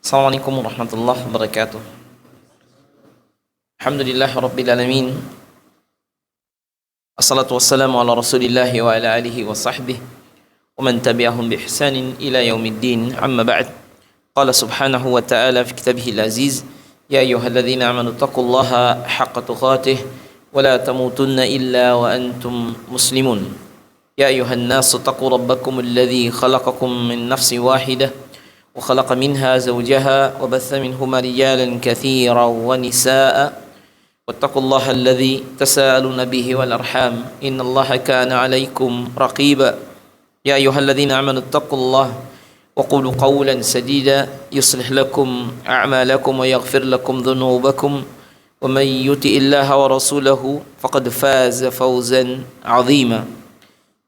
Assalamualaikum warahmatullahi wabarakatuh. Alhamdulillah rabbil alamin. Assalatu wassalamu ala Rasulillah wa ala alihi wa sahbihi wa man tabi'ahum bi ihsanin ila yaumiddin. Amma ba'd. Qala subhanahu wa ta'ala fi kitabihil aziz, ya ayyuhalladzina amanu taqullaha haqqa tuqatih wa la tamutunna illa wa antum muslimun. Ya ayyuhan nasu taqu rabbakum alladzi khalaqakum min nafsin wahidah وخلق منها زوجها وبث منهما رجالا كثيرا ونساء واتقوا الله الذي تساءلون به والأرحام إن الله كان عليكم رقيبا يا أيها الذين آمنوا اتقوا الله وقولوا قولا سديدا يصلح لكم أعمالكم ويغفر لكم ذنوبكم ومن يطع الله ورسوله فقد فاز فوزا عظيما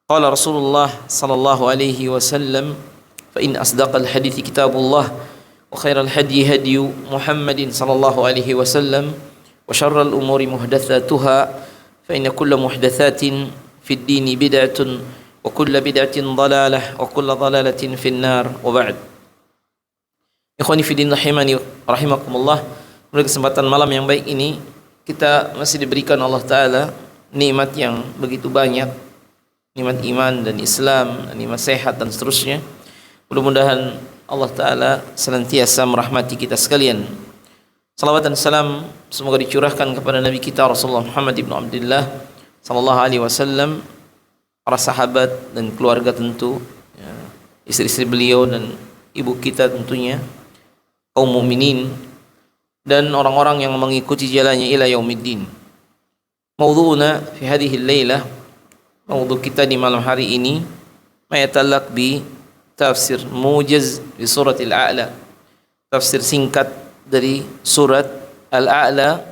قال رسول الله صلى الله عليه وسلم فإن أصدق الحديث كتاب الله وخير الهدي هدي محمد صلى الله عليه وسلم وشر الأمور محدثاتها فإن كل محدثات في الدين بدعة وكل بدعة ضلالة وكل ضلالة في النار وبعد. Ikhwani fi din rahimani rahimakumullah. Pada kesempatan malam yang baik ini kita masih diberikan Allah Ta'ala nikmat yang begitu banyak, nikmat iman dan Islam, nikmat sehat dan seterusnya. Mudah-mudahan Allah Ta'ala senantiasa merahmati kita sekalian. Salawat dan salam semoga dicurahkan kepada Nabi kita Rasulullah Muhammad ibn Abdullah sallallahu alaihi wasallam, para sahabat dan keluarga tentu, istri-istri beliau dan ibu kita tentunya, kaum mukminin dan orang-orang yang mengikuti jalannya ila yaumiddin. Maudhu'una fi hadhihi al-lailah, maudhu kita di malam hari ini ma yatallaq bi tafsir mujaz di surat Al-A'la, tafsir singkat dari surat Al-A'la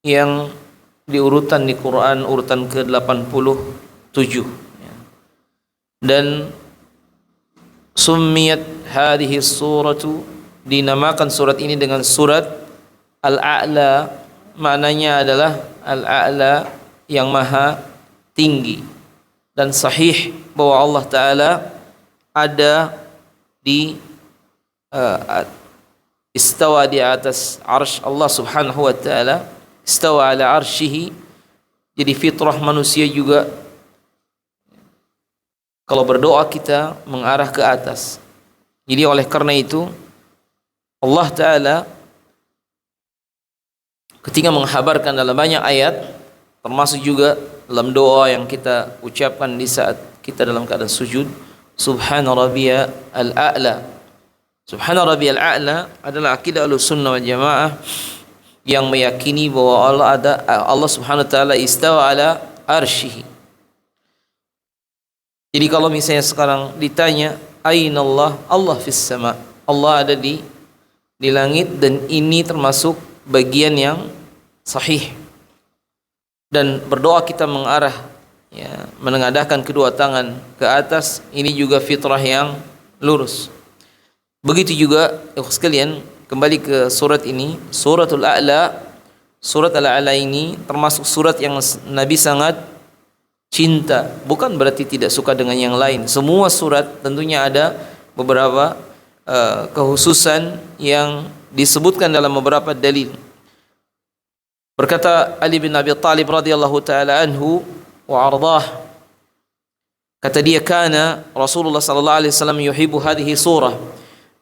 yang diurutan di Quran urutan ke-87, dan summiyat hadhihi suratu, dinamakan surat ini dengan surat Al-A'la, maknanya adalah Al-A'la yang maha tinggi, dan sahih bahwa Allah Ta'ala ada di istawa di atas arsy Allah Subhanahu wa ta'ala, istawa ala arsyihi. Jadi fitrah manusia juga kalau berdoa kita mengarah ke atas. Jadi oleh karena itu Allah Ta'ala ketika menghabarkan dalam banyak ayat, termasuk juga dalam doa yang kita ucapkan di saat kita dalam keadaan sujud, Subhana rabbiyal a'la. Subhana rabbiyal a'la adalah akidah Ahlussunnah wal Jamaah yang meyakini bahwa Allah Subhanahu wa taala istawa ala arsyihi. Jadi kalau misalnya sekarang ditanya aina Allah, Allah fis sama. Allah ada di langit, dan ini termasuk bagian yang sahih. Dan berdoa kita mengarah, menengadahkan kedua tangan ke atas, ini juga fitrah yang lurus. Begitu juga sekalian, kembali ke surat ini, suratul A'la. Surat Al-A'la ini termasuk surat yang Nabi sangat cinta. Bukan berarti tidak suka dengan yang lain. Semua surat tentunya ada beberapa kekhususan yang disebutkan dalam beberapa dalil. Berkata Ali bin Abi Thalib radhiyallahu taala anhu wa ardah, kata dia, kana Rasulullah sallallahu alaihi wasallam yuhibbu hadhihi surah,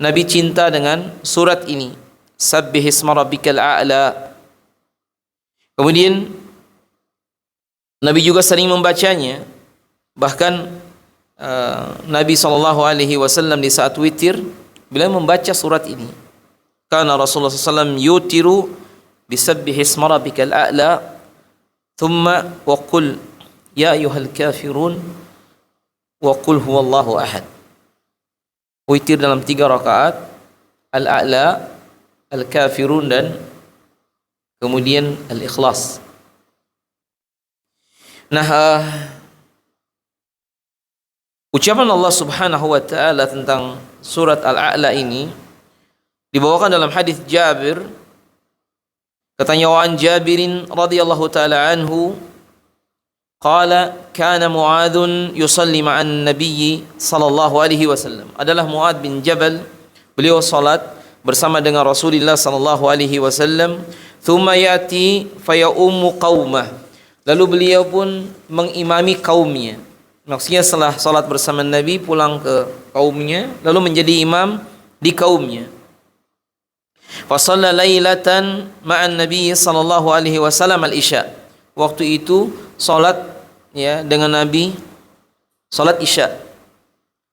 Nabi cinta dengan surat ini, sabbih isma rabbikal a'la. Kemudian Nabi juga sering membacanya. Bahkan Nabi sallallahu alaihi wasallam di saat witir beliau membaca surat ini. Kana Rasulullah sallallahu alaihi wasallam yutiru bisabbih isma rabbikal a'la thumma wa qul ya ayyuhal kafirun wa qul huwallahu ahad. Witir dalam 3 rakaat, Al-A'la, Al-Kafirun, dan kemudian Al-Ikhlas. Nah, ucapan Allah Subhanahu wa taala tentang surat Al-A'la ini dibawakan dalam hadis Jabir. Katanya, wa an Jabirin radhiyallahu taala anhu qala kana Mu'adz yusalli ma'an nabiyyi sallallahu alaihi wasallam. Adalah Mu'adz bin Jabal, beliau salat bersama dengan Rasulullah sallallahu alaihi wasallam, thumma yati fayaumu qaumah, lalu beliau pun mengimami kaumnya. Maksudnya setelah salat bersama Nabi pulang ke kaumnya lalu menjadi imam di kaumnya. Fa shalla lailatan ma'an Nabi sallallahu alaihi wasallam al-isya. Waktu itu salat ya dengan Nabi salat Isya.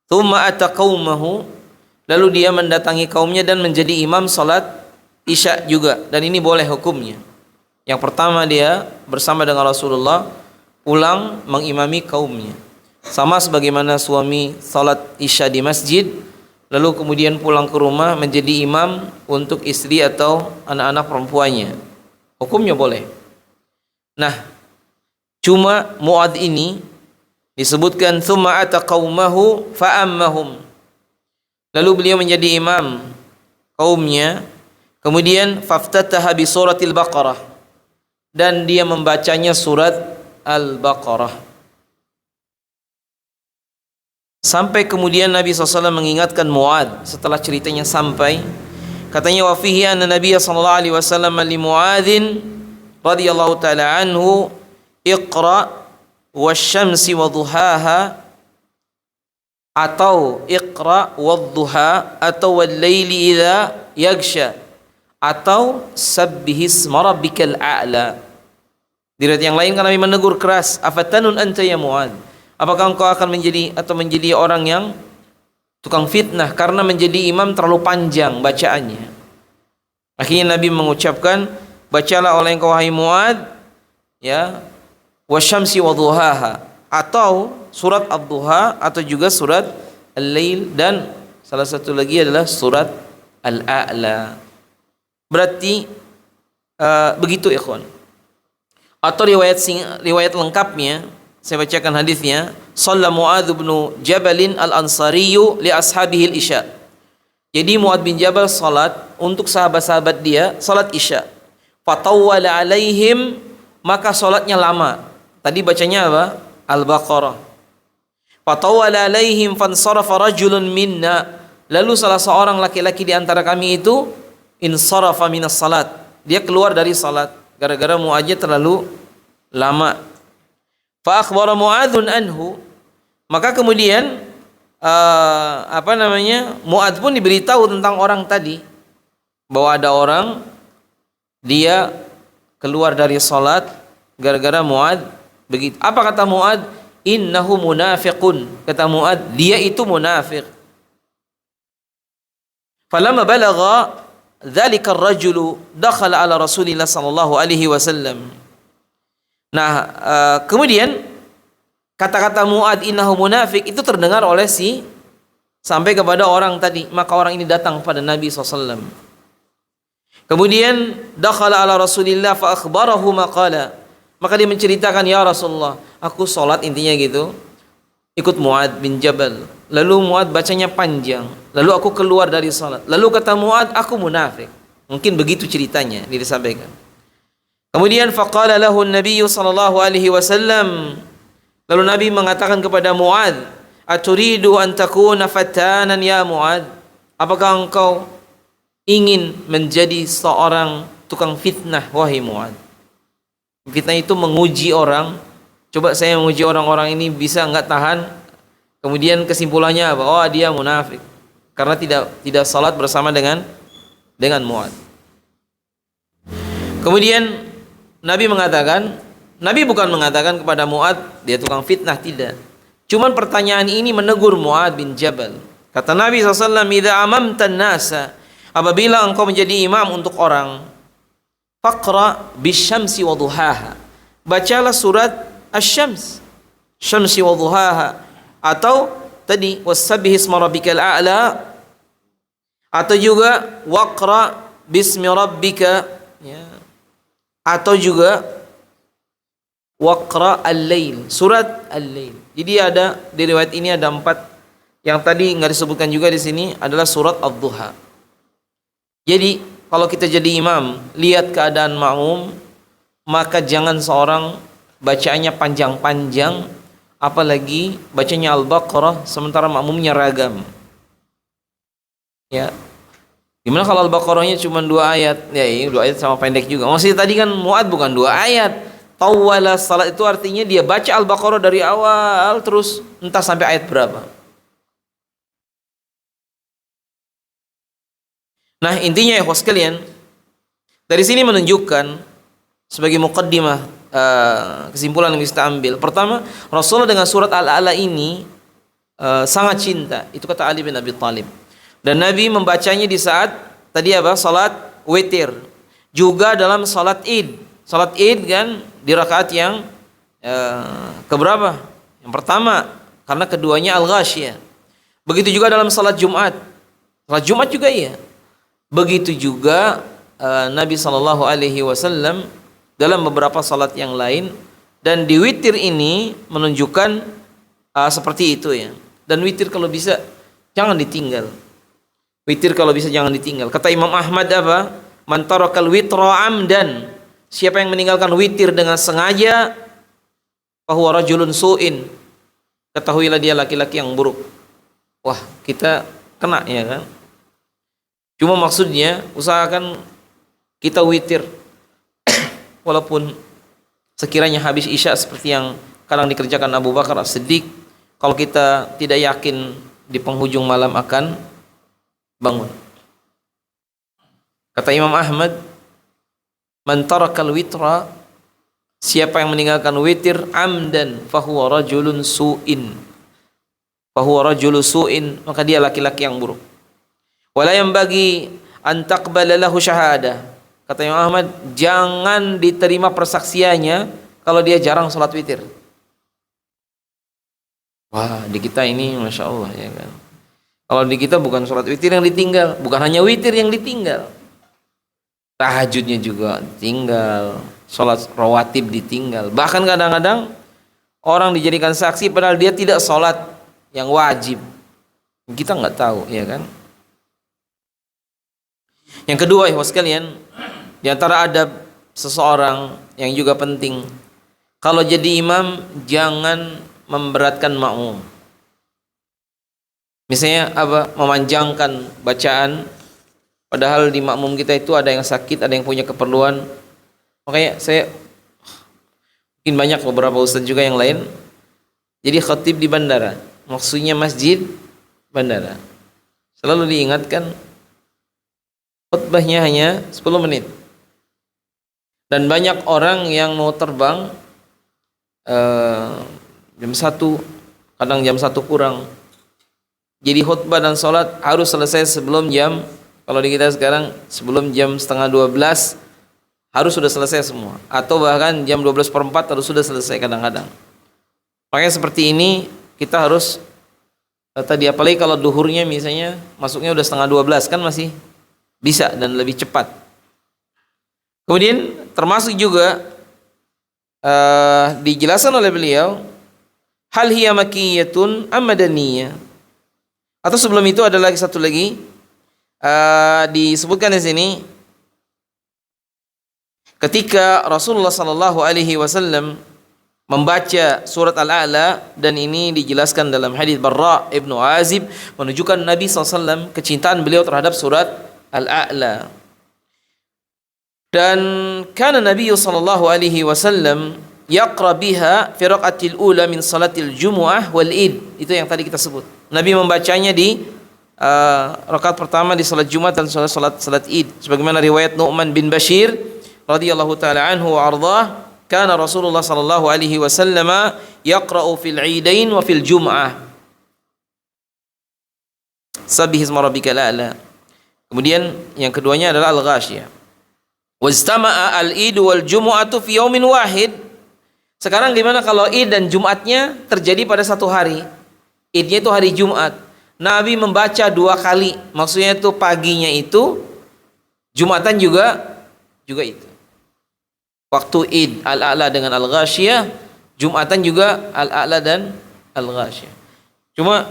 Thumma ata qaumahu, lalu dia mendatangi kaumnya dan menjadi imam salat Isya juga, dan ini boleh hukumnya. Yang pertama dia bersama dengan Rasulullah pulang mengimami kaumnya. Sama sebagaimana suami salat Isya di masjid lalu kemudian pulang ke rumah menjadi imam untuk istri atau anak-anak perempuannya. Hukumnya boleh. Nah, cuma Mu'adz ini disebutkan tsumma ata qaumahu fa'ammahum. Lalu beliau menjadi imam kaumnya, kemudian faftataha bi suratil Baqarah, dan dia membacanya surat Al-Baqarah. Sampai kemudian Nabi SAW mengingatkan Mu'adz setelah ceritanya sampai, katanya wa fihi anna Nabi sallallahu alaihi wasallam li Mu'adzin radhiyallahu taala anhu iqra wasyamsi wadhuhaha, atau iqra wadhuha, atau wal laili idza yaghsha, atau sabbihisma rabbikal a'la. Di riwayat yang lain kan Nabi menegur keras, afatanun anta ya Mu'adz, apakah engkau akan menjadi orang yang tukang fitnah karena menjadi imam terlalu panjang bacaannya. Akhirnya Nabi mengucapkan, bacalah oleh engkau wahai Mu'adz ya wasyamsi wadhuhaha, atau surat ad-duha, atau juga surat al-lail, dan salah satu lagi adalah surat al-a'la. Berarti begitu ikhwan. Atau riwayat lengkapnya saya bacakan hadisnya. Shalla Mu'adz bin Jabal al-Ansari li ashabihi al-Isya. Jadi Mu'adz bin Jabal salat untuk sahabat-sahabat dia salat Isya. Fatawwala alaihim, maka salatnya lama. Tadi bacanya apa? Al-Baqarah. Fatawwala alaihim fansarafa rajulun minna. Lalu salah seorang laki-laki di antara kami itu insarafa minas salat. Dia keluar dari salat gara-gara Mu'adz terlalu lama. Fa akhbara Mu'adzun anhu, maka kemudian Mu'adz pun diberitahu tentang orang tadi, bahwa ada orang dia keluar dari salat gara-gara Mu'adz begitu. Apa kata Mu'adz? Innahu munafiqun. Kata Mu'adz, dia itu munafik. Falamma balagha dzalika ar-rajulu dakhala ala Rasulillah sallallahu alaihi wasallam. Nah, kemudian kata-kata Mu'adz innahu munafik itu terdengar oleh sampai kepada orang tadi, maka orang ini datang kepada Nabi SAW. Kemudian dakhala ala Rasulillah fa akhbarahu maqala, maka dia menceritakan, ya Rasulullah, aku salat, intinya gitu, ikut Mu'adz bin Jabal, lalu Mu'adz bacanya panjang, lalu aku keluar dari salat, lalu kata Mu'adz aku munafik. Mungkin begitu ceritanya disampaikan. Kemudian faqala lahu an-nabiy sallallahu alaihi wasallam, lalu Nabi mengatakan kepada Mu'adz, aturidu an takuna fatanan ya Mu'adz, apakah engkau ingin menjadi seorang tukang fitnah wahai Mu'adz? Fitnah itu menguji orang. Coba saya menguji orang-orang ini bisa enggak tahan, kemudian kesimpulannya apa? Oh, dia munafik karena tidak salat bersama dengan Mu'adz. Kemudian Nabi bukan mengatakan kepada Mu'adz dia tukang fitnah, tidak. Cuman pertanyaan ini menegur Mu'adz bin Jabal. Kata Nabi SAW, idza amamtan nasa, apabila engkau menjadi imam untuk orang, faqra bisyamsi wa duhaha, bacalah surat asy-syams, syamsi wa duhaha, atau tadi wasabbihisma rabbikal a'la, atau juga waqra bismi rabbika, ya, atau juga waqra al-lail, surat al-lail. Jadi ada di riwayat ini ada 4, yang tadi nggak disebutkan juga di sini adalah surat ad-duha. Jadi kalau kita jadi imam, lihat keadaan makmum, maka jangan seorang bacaannya panjang-panjang, apalagi bacanya Al-Baqarah sementara makmumnya ragam. Ya. Gimana kalau Al-Baqarahnya cuma 2 ayat? Ya ini 2 ayat sama pendek juga. Maksudnya tadi kan muat bukan 2 ayat. Tawwala salat itu artinya dia baca Al-Baqarah dari awal terus entah sampai ayat berapa. Nah intinya ya kawan sekalian, dari sini menunjukkan sebagai muqaddimah kesimpulan yang bisa kita ambil. Pertama, Rasulullah dengan surat Al-A'la ini sangat cinta. Itu kata Ali bin Abi Thalib. Dan Nabi membacanya di saat tadi apa? Salat witir. Juga dalam salat Id. Salat Id kan di rakaat yang keberapa? Yang pertama, karena keduanya Al-Ghasyiyah. Begitu juga dalam salat Jumat. Salat Jumat juga iya. Begitu juga Nabi SAW dalam beberapa salat yang lain, dan di witir ini menunjukkan seperti itu ya. Dan witir kalau bisa jangan ditinggal. Witir kalau bisa jangan ditinggal. Kata Imam Ahmad apa? Man tarakal witra amdan. Siapa yang meninggalkan witir dengan sengaja, fahuwa rajulun su'in. Ketahuilah dia laki-laki yang buruk. Wah, kita kena ya kan? Cuma maksudnya usahakan kita witir walaupun sekiranya habis isya seperti yang kadang dikerjakan Abu Bakar As-Siddiq, kalau kita tidak yakin di penghujung malam akan bangun. Kata Imam Ahmad, man tarakal witra, siapa yang meninggalkan witir amdan fahuwa rajulun su'in. Fahuwa rajulun su'in, maka dia laki-laki yang buruk. Wala yanbaghi an taqbala lahu syahadah. Kata Imam Ahmad, jangan diterima persaksiannya kalau dia jarang salat witir. Wah, di kita ini Masya Allah ya kan. Kalau di kita bukan salat witir yang ditinggal, bukan hanya witir yang ditinggal, tahajudnya juga ditinggal, salat rawatib ditinggal. Bahkan kadang-kadang orang dijadikan saksi padahal dia tidak salat yang wajib. Kita nggak tahu ya kan. Yang kedua ya sekalian, di antara adab seseorang yang juga penting, kalau jadi imam jangan memberatkan makmum. Misalnya apa? Memanjangkan bacaan, padahal di makmum kita itu ada yang sakit, ada yang punya keperluan. Makanya saya mungkin banyak beberapa ustaz juga yang lain. Jadi khatib di bandara, maksudnya masjid bandara. Selalu diingatkan khutbahnya hanya 10 menit. Dan banyak orang yang mau terbang jam 1, kadang jam 1 kurang. Jadi khutbah dan sholat harus selesai sebelum jam, kalau di kita sekarang sebelum jam setengah 12 harus sudah selesai semua. Atau bahkan jam 12:04 harus sudah selesai kadang-kadang. Makanya seperti ini kita harus tadi, apalagi kalau duhurnya misalnya masuknya udah setengah 12 kan masih bisa dan lebih cepat. Kemudian termasuk juga dijelaskan oleh beliau, hal hiya makkiyatun am madaniyah. Atau sebelum itu ada lagi satu lagi disebutkan di sini, ketika Rasulullah sallallahu alaihi wasallam membaca surat Al-A'la, dan ini dijelaskan dalam hadis Barra ibnu Azib menunjukkan Nabi SAW kecintaan beliau terhadap surat Al-A'la. Dan kana Nabi sallallahu alaihi wasallam yaqra biha fi raqatil ula min salatil jumu'ah wal id. Itu yang tadi kita sebut. Nabi membacanya di rakaat pertama di salat Jumat dan salat Id. Sebagaimana riwayat Nu'man bin Bashir radhiyallahu taala anhu wa ardhah, kana Rasulullah sallallahu alaihi wasallam yaqra'u fil 'idain wa fil jum'ah. Sabbih isma rabbikal a'la. Kemudian yang keduanya adalah Al-Ghasyiyah. Wajtama'a al-Id wal Jumu'atu fi yaumin wahid. Sekarang gimana kalau Id dan Jumatnya terjadi pada satu hari? Idnya itu hari Jumat. Nabi membaca 2 kali. Maksudnya itu paginya itu, Jumatan juga itu. Waktu Id Al-A'la dengan Al-Ghasyiyah, Jumatan juga Al-A'la dan Al-Ghasyiyah. Cuma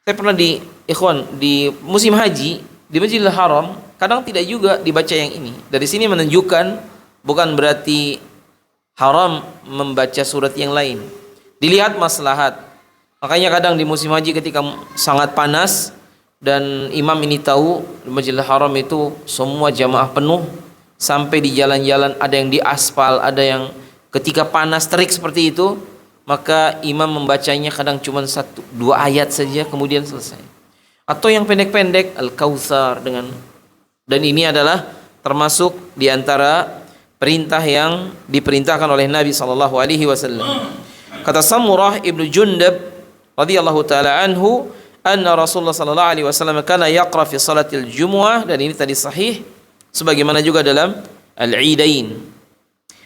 saya pernah di musim haji di Masjidil Haram, kadang tidak juga dibaca yang ini. Dari sini menunjukkan bukan berarti haram membaca surat yang lain. Dilihat maslahat. Makanya kadang di musim haji ketika sangat panas, dan imam ini tahu di Masjidil Haram itu semua jamaah penuh, sampai di jalan-jalan ada yang di aspal, ada yang ketika panas terik seperti itu, maka imam membacanya kadang cuma 1-2 ayat saja kemudian selesai. Atau yang pendek-pendek Al-Kautsar dan ini adalah termasuk di antara perintah yang diperintahkan oleh Nabi sallallahu alaihi wasallam. Kata Samurah ibnu Jundab radhiyallahu taala anhu, anna Rasulullah sallallahu alaihi wasallam kana yaqra fi salatil jumu'ah, dan ini tadi sahih sebagaimana juga dalam al-Idain.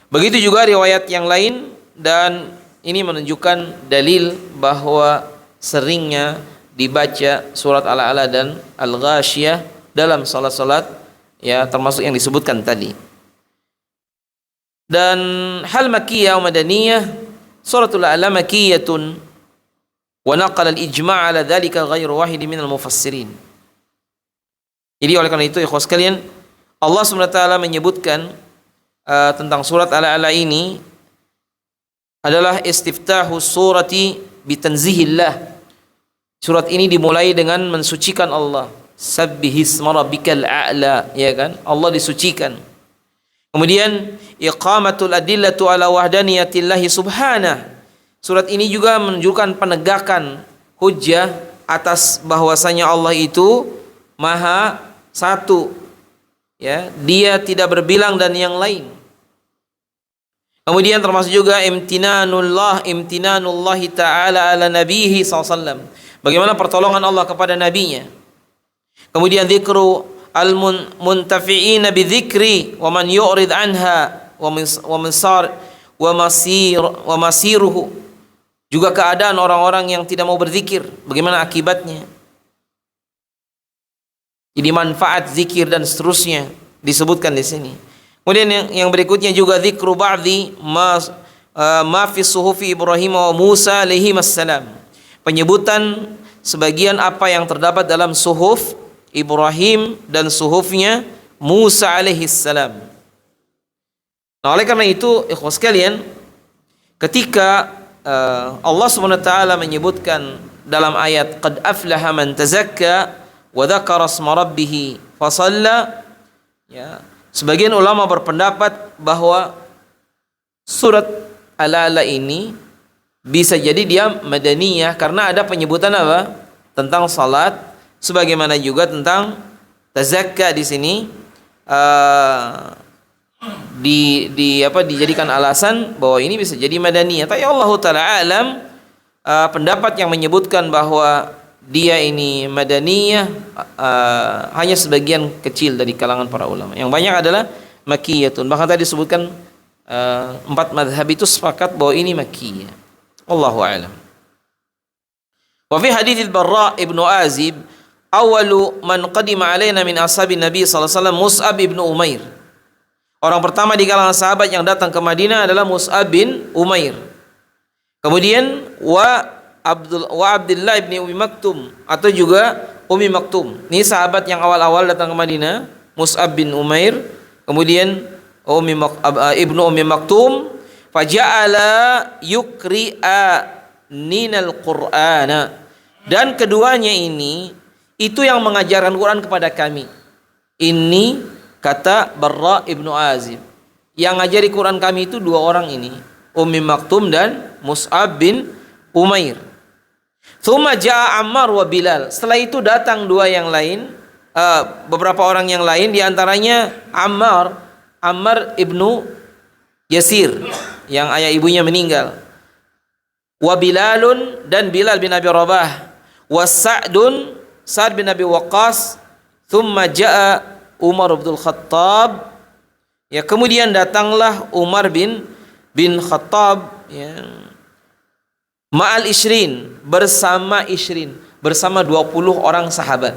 Begitu juga riwayat yang lain, dan ini menunjukkan dalil bahwa seringnya dibaca surat Al-A'la dan Al-Ghasyiyah dalam salat-salat ya, termasuk yang disebutkan tadi. Dan hal makkiyah wa madaniyah, suratul A'la makkiyatun wa naqala al-ijma' ala dzalika ghairu wahid min al-mufassirin. Jadi oleh karena itu ikhwas sekalian, Allah SWT menyebutkan tentang surat Al-A'la ini adalah istiftahu surati bitanzihillah. Surat ini dimulai dengan mensucikan Allah. Sabbihisma rabbikal a'la, ya kan? Allah disucikan. Kemudian iqamatul adillatu ala wahdaniyatillahi subhanahu. Surat ini juga menunjukkan penegakan hujjah atas bahwasanya Allah itu maha satu, ya, dia tidak berbilang dan yang lain. Kemudian termasuk juga imtinanullahi ta'ala ala nabihi SAW, bagaimana pertolongan Allah kepada nabinya. Kemudian dzikru al-muntafi'ina bidzikri wa man yu'rid anha wa masiruhu, juga keadaan orang-orang yang tidak mau berzikir, bagaimana akibatnya. Jadi manfaat zikir dan seterusnya disebutkan di sini. Kemudian yang berikutnya juga dzikru ba'dhi ma fi suhufi Ibrahim wa Musa alaihi wassalam. Penyebutan sebagian apa yang terdapat dalam suhuf Ibrahim dan suhufnya Musa alaihi salam. Nah, oleh karena itu ikhwas sekalian, ketika Allah SWT menyebutkan dalam ayat qad aflaha man tazakka wa dzakara asma rabbih fasalla, ya, sebagian ulama berpendapat bahwa surat Al-A'la ini bisa jadi dia madaniyah karena ada penyebutan apa? Tentang salat, sebagaimana juga tentang tazakka di sini dijadikan alasan bahwa ini bisa jadi madaniyah. Tapi Allah taala alam, pendapat yang menyebutkan bahwa dia ini madaniyah hanya sebagian kecil dari kalangan para ulama. Yang banyak adalah makkiyatun. Bahkan tadi disebutkan 4 mazhab itu sepakat bahwa ini makkiyah. Allahu a'lam. Wa fi hadits al-Barra ibnu Azib, awalu man qadima alaina min ashabin Nabi sallallahu alaihi wasallam Mus'ab ibnu Umair. Orang pertama di kalangan sahabat yang datang ke Madinah adalah Mus'ab bin Umair. Kemudian Abdullah bin Ummi Maktum, atau juga Ummi Maktum. Ini sahabat yang awal-awal datang ke Madinah, Mus'ab bin Umair, kemudian ibnu Ummi Maktum. Faja'ala yukri'a ninal Qur'ana. Dan keduanya ini itu yang mengajarkan Quran kepada kami. Ini kata Barra ibnu Azib. Yang ngajari Quran kami itu 2 orang ini, Ummi Maktum dan Mus'ab bin Umair. Tsumma ja'a Ammar wa Bilal. Setelah itu datang 2 yang lain, beberapa orang yang lain, di antaranya Ammar ibnu Yasir yang ayah ibunya meninggal. Wa Bilalun, dan Bilal bin Abi Rabah. Wa Sa'd bin Abi Waqqas. Tsumma ja'a Umar bin Khattab. Ya, kemudian datanglah Umar bin Khattab, ya, ma'al ishrin, bersama 20 orang sahabat.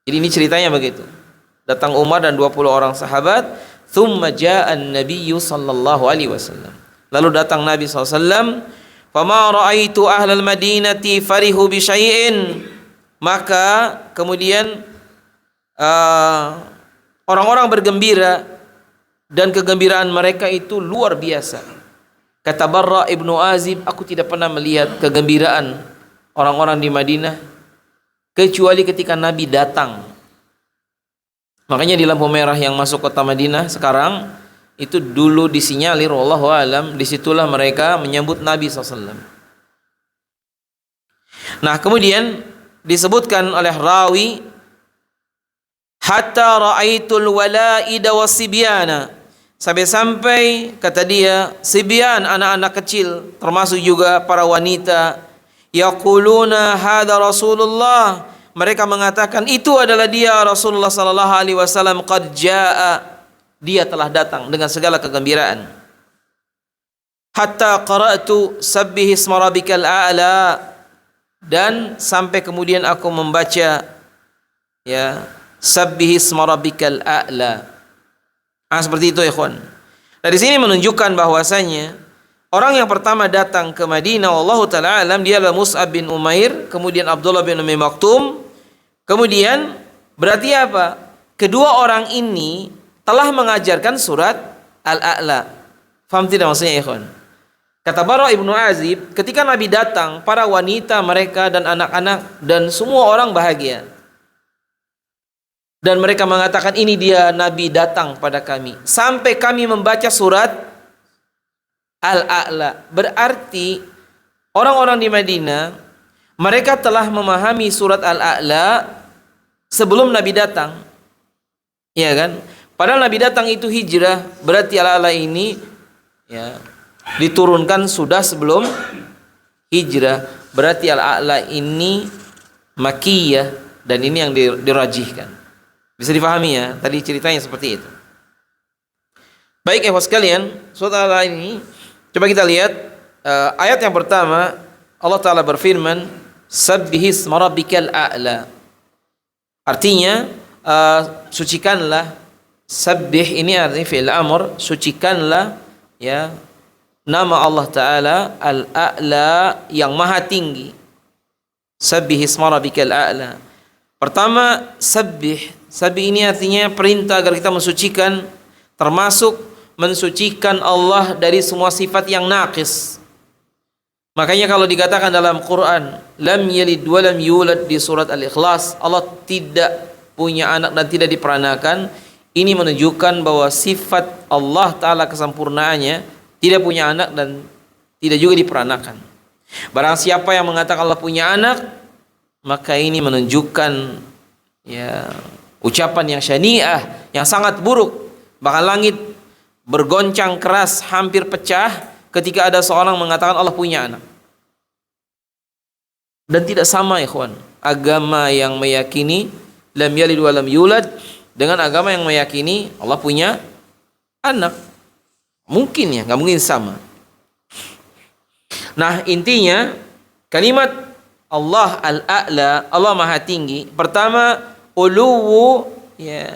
Jadi ini ceritanya begitu. Datang Umar dan 20 orang sahabat. Thumma ja'an nabiyyu sallallahu alaihi wasallam. Lalu datang Nabi SAW. Fama ra'aitu ahlal madinati farihu bi syai'in. Maka kemudian orang-orang bergembira, dan kegembiraan mereka itu luar biasa. Kata Barra ibnu Azib, aku tidak pernah melihat kegembiraan orang-orang di Madinah kecuali ketika Nabi datang. Makanya di lampu merah yang masuk kota Madinah sekarang itu dulu disinyalir, wallahu alam, disitulah mereka menyambut Nabi SAW. Nah, kemudian disebutkan oleh rawi, hatta ra'aitul wala'ida wasibyana, sampai-sampai kata dia, sibyan, anak-anak kecil, termasuk juga para wanita, yaquluna hadza Rasulullah, mereka mengatakan itu adalah dia Rasulullah sallallahu alaihi wasallam, qad jaa, dia telah datang dengan segala kegembiraan. Hatta qara'tu sabbih isma rabbikal a'la, dan sampai kemudian aku membaca ya sabbih isma rabbikal a'la. Seperti itu, ikhwan. Dari sini menunjukkan bahwasanya orang yang pertama datang ke Madinah, wallahu taala alam, dia adalah Mus'ab bin Umair, kemudian Abdullah bin Ummi Maktum. Kemudian berarti apa? Kedua orang ini telah mengajarkan surat Al-A'la. Faham tidak maksudnya, ikhwan? Kata Bara ibnu Azib, ketika Nabi datang, para wanita mereka dan anak-anak dan semua orang bahagia. Dan mereka mengatakan, ini dia Nabi datang pada kami. Sampai kami membaca surat Al-A'la. Berarti orang-orang di Madinah, mereka telah memahami surat Al-A'la sebelum Nabi datang. Iya kan? Padahal Nabi datang itu hijrah, berarti Al-A'la ini ya diturunkan sudah sebelum hijrah. Berarti Al-A'la ini Makkiyah, dan ini yang dirajihkan. Bisa difahami ya, tadi ceritanya seperti itu. Baik, ikhwas sekalian, surat Al-A'la ini coba kita lihat ayat yang pertama. Allah Ta'ala berfirman, sabbih isma rabbikal a'la. Artinya sucikanlah. Sabbih ini artinya fi'il amr, sucikanlah ya nama Allah Ta'ala Al-A'la, yang maha tinggi. Sabbih isma rabbikal a'la. Pertama, sabbih ini artinya perintah agar kita mensucikan, termasuk mensucikan Allah dari semua sifat yang naqis. Makanya kalau dikatakan dalam Quran, lam yalid wa lam yulad, di surat Al-Ikhlas, Allah tidak punya anak dan tidak diperanakan. Ini menunjukkan bahwa sifat Allah Ta'ala kesempurnaannya, tidak punya anak dan tidak juga diperanakan. Barang siapa yang mengatakan Allah punya anak, maka ini menunjukkan ya ucapan yang syani'ah, yang sangat buruk. Bahkan langit bergoncang keras, hampir pecah ketika ada seorang mengatakan Allah punya anak. Dan tidak sama, ikhwan, agama yang meyakini lam yalid wa lam yulad dengan agama yang meyakini Allah punya anak. Mungkin ya, nggak mungkin sama. Nah, intinya kalimat Allah Al-A'la, Allah Maha Tinggi. Pertama, uluwu ya,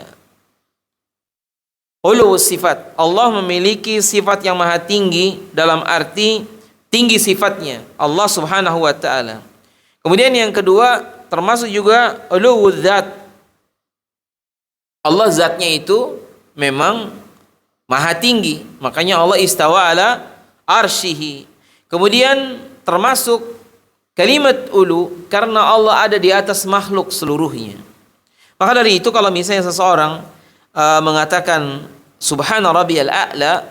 uluwu sifat. Allah memiliki sifat yang maha tinggi, dalam arti tinggi sifatnya, Allah Subhanahu wa ta'ala. Kemudian yang kedua, termasuk juga uluwu zat. Allah zatnya itu memang maha tinggi, makanya Allah istawa ala arsyihi. Kemudian termasuk kalimat ulu, karena Allah ada di atas makhluk seluruhnya. Maka dari itu kalau misalnya seseorang mengatakan subhana rabbiyal a'la,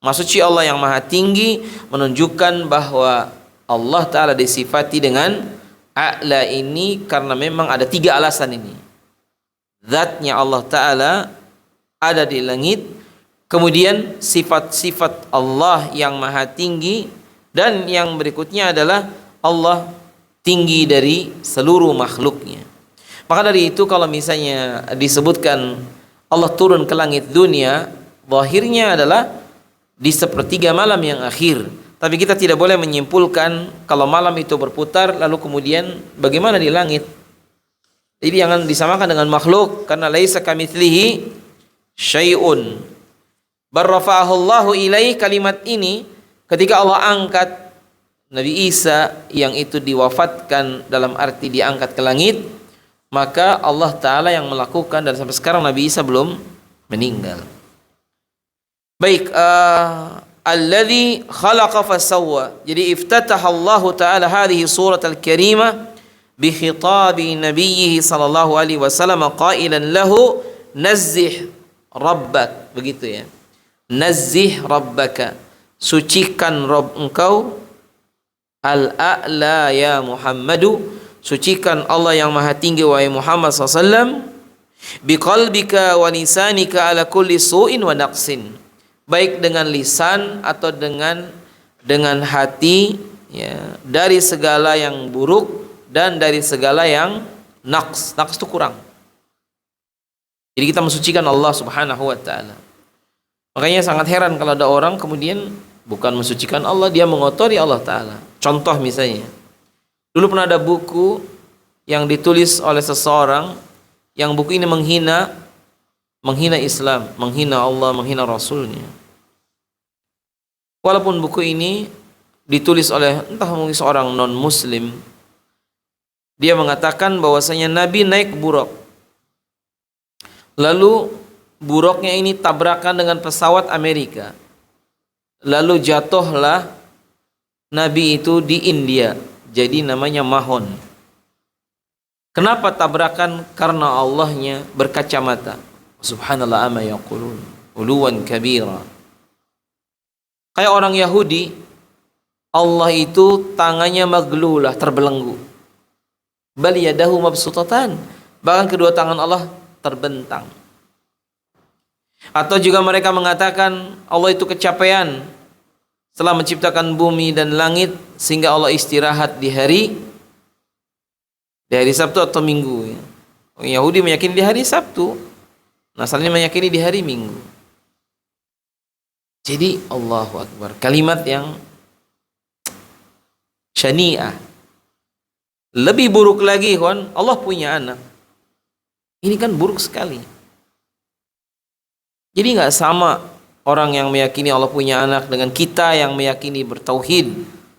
maksudnya Allah yang maha tinggi, menunjukkan bahwa Allah Ta'ala disifati dengan a'la ini karena memang ada 3 alasan ini. Zatnya Allah Ta'ala ada di langit, kemudian sifat-sifat Allah yang maha tinggi, dan yang berikutnya adalah Allah tinggi dari seluruh makhluknya. Maka dari itu kalau misalnya disebutkan Allah turun ke langit dunia, zahirnya adalah di sepertiga malam yang akhir. Tapi kita tidak boleh menyimpulkan kalau malam itu berputar lalu kemudian bagaimana di langit. Jadi jangan disamakan dengan makhluk, karena laisa kamitslihi syai'un. Barrafa'ahu Allahu ilaih, kalimat ini ketika Allah angkat Nabi Isa yang itu diwafatkan, dalam arti diangkat ke langit, maka Allah Ta'ala yang melakukan, dan sampai sekarang Nabi Isa belum meninggal. Baik, alladzi khalaqa fasawwa. Jadi iftataha Allah Ta'ala hadhihi surat al-karimah bi khitabi nabiyhi sallallahu alaihi wasallam qailan lahu nazzih rabbak, begitu ya. Nazzih rabbaka, sucikan Rabb engkau, al-a'la ya Muhammadu, sucikan Allah yang maha tinggi wahai Muhammad SAW, biqalbika wa lisanika ala kulli su'in wa naqsin, baik dengan lisan atau dengan hati ya, dari segala yang buruk dan dari segala yang naqs. Naqs itu kurang. Jadi kita mensucikan Allah Subhanahu wa taala. Makanya sangat heran kalau ada orang kemudian bukan mensucikan Allah, dia mengotori Allah taala. Contoh misalnya, dulu pernah ada buku yang ditulis oleh seseorang yang buku ini menghina Islam, menghina Allah, menghina Rasulnya. Walaupun buku ini ditulis oleh entah mungkin seorang non muslim, dia mengatakan bahwasanya Nabi naik buruk, lalu buruknya ini tabrakan dengan pesawat Amerika, lalu jatuhlah Nabi itu di India, jadi namanya Mahon. Kenapa tabrakan? Karena Allahnya berkacamata. Subhanallah amma yaqulun uluwan kabira. Kayak orang Yahudi, Allah itu tangannya maglulah, terbelenggu. Bal yadahu mabsutatan, bahkan kedua tangan Allah terbentang. Atau juga mereka mengatakan Allah itu kecapean setelah menciptakan bumi dan langit, sehingga Allah istirahat di hari Sabtu atau Minggu ya. Yahudi meyakini di hari Sabtu, Nasrani meyakini di hari Minggu. Jadi Allahu Akbar, kalimat yang syani'ah. Lebih buruk lagi, kawan, Allah punya anak. Ini kan buruk sekali. Jadi nggak sama orang yang meyakini Allah punya anak dengan kita yang meyakini bertauhid,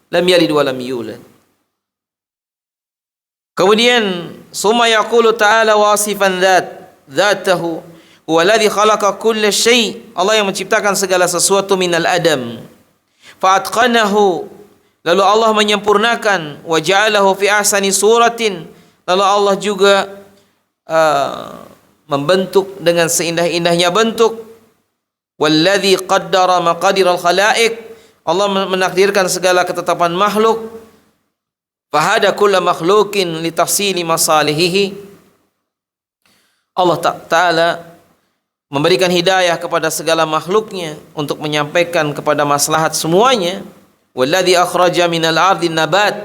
lam yalid wa lam yulad. Kemudian summa yaqulu ta'ala wasifan dzatahu huwa alladhi khalaqa kulla syai', Allah yang menciptakan segala sesuatu minal adam, fa atqanahu, lalu Allah menyempurnakan, wa ja'alahu fi ahsani suratin, lalu Allah juga membentuk dengan seindah-indahnya bentuk, walladzi qaddara maqadiral khalaiq, Allah menakdirkan segala ketetapan makhluk, fahada kulla makhluqin li tahsili masalihihi, Allah Ta'ala memberikan hidayah kepada segala makhluknya untuk menyampaikan kepada maslahat semuanya. Walladzi akhraja minal ardi nabat,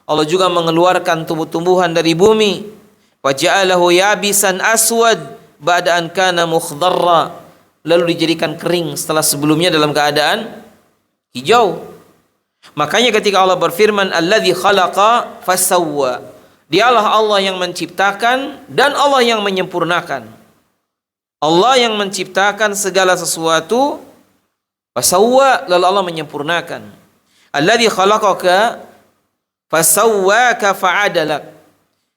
Allah juga mengeluarkan tumbuh-tumbuhan dari bumi, wa ja'alahu yabisan aswad ba'da an kana mukhdharra, lalu dijadikan kering setelah sebelumnya dalam keadaan hijau. Makanya ketika Allah berfirman alladzi khalaqa fasawwa, dialah Allah yang menciptakan dan Allah yang menyempurnakan. Allah yang menciptakan segala sesuatu, fasawwa, lalu Allah menyempurnakan. Alladzi khalaqaka fasawwaka fa'adalak,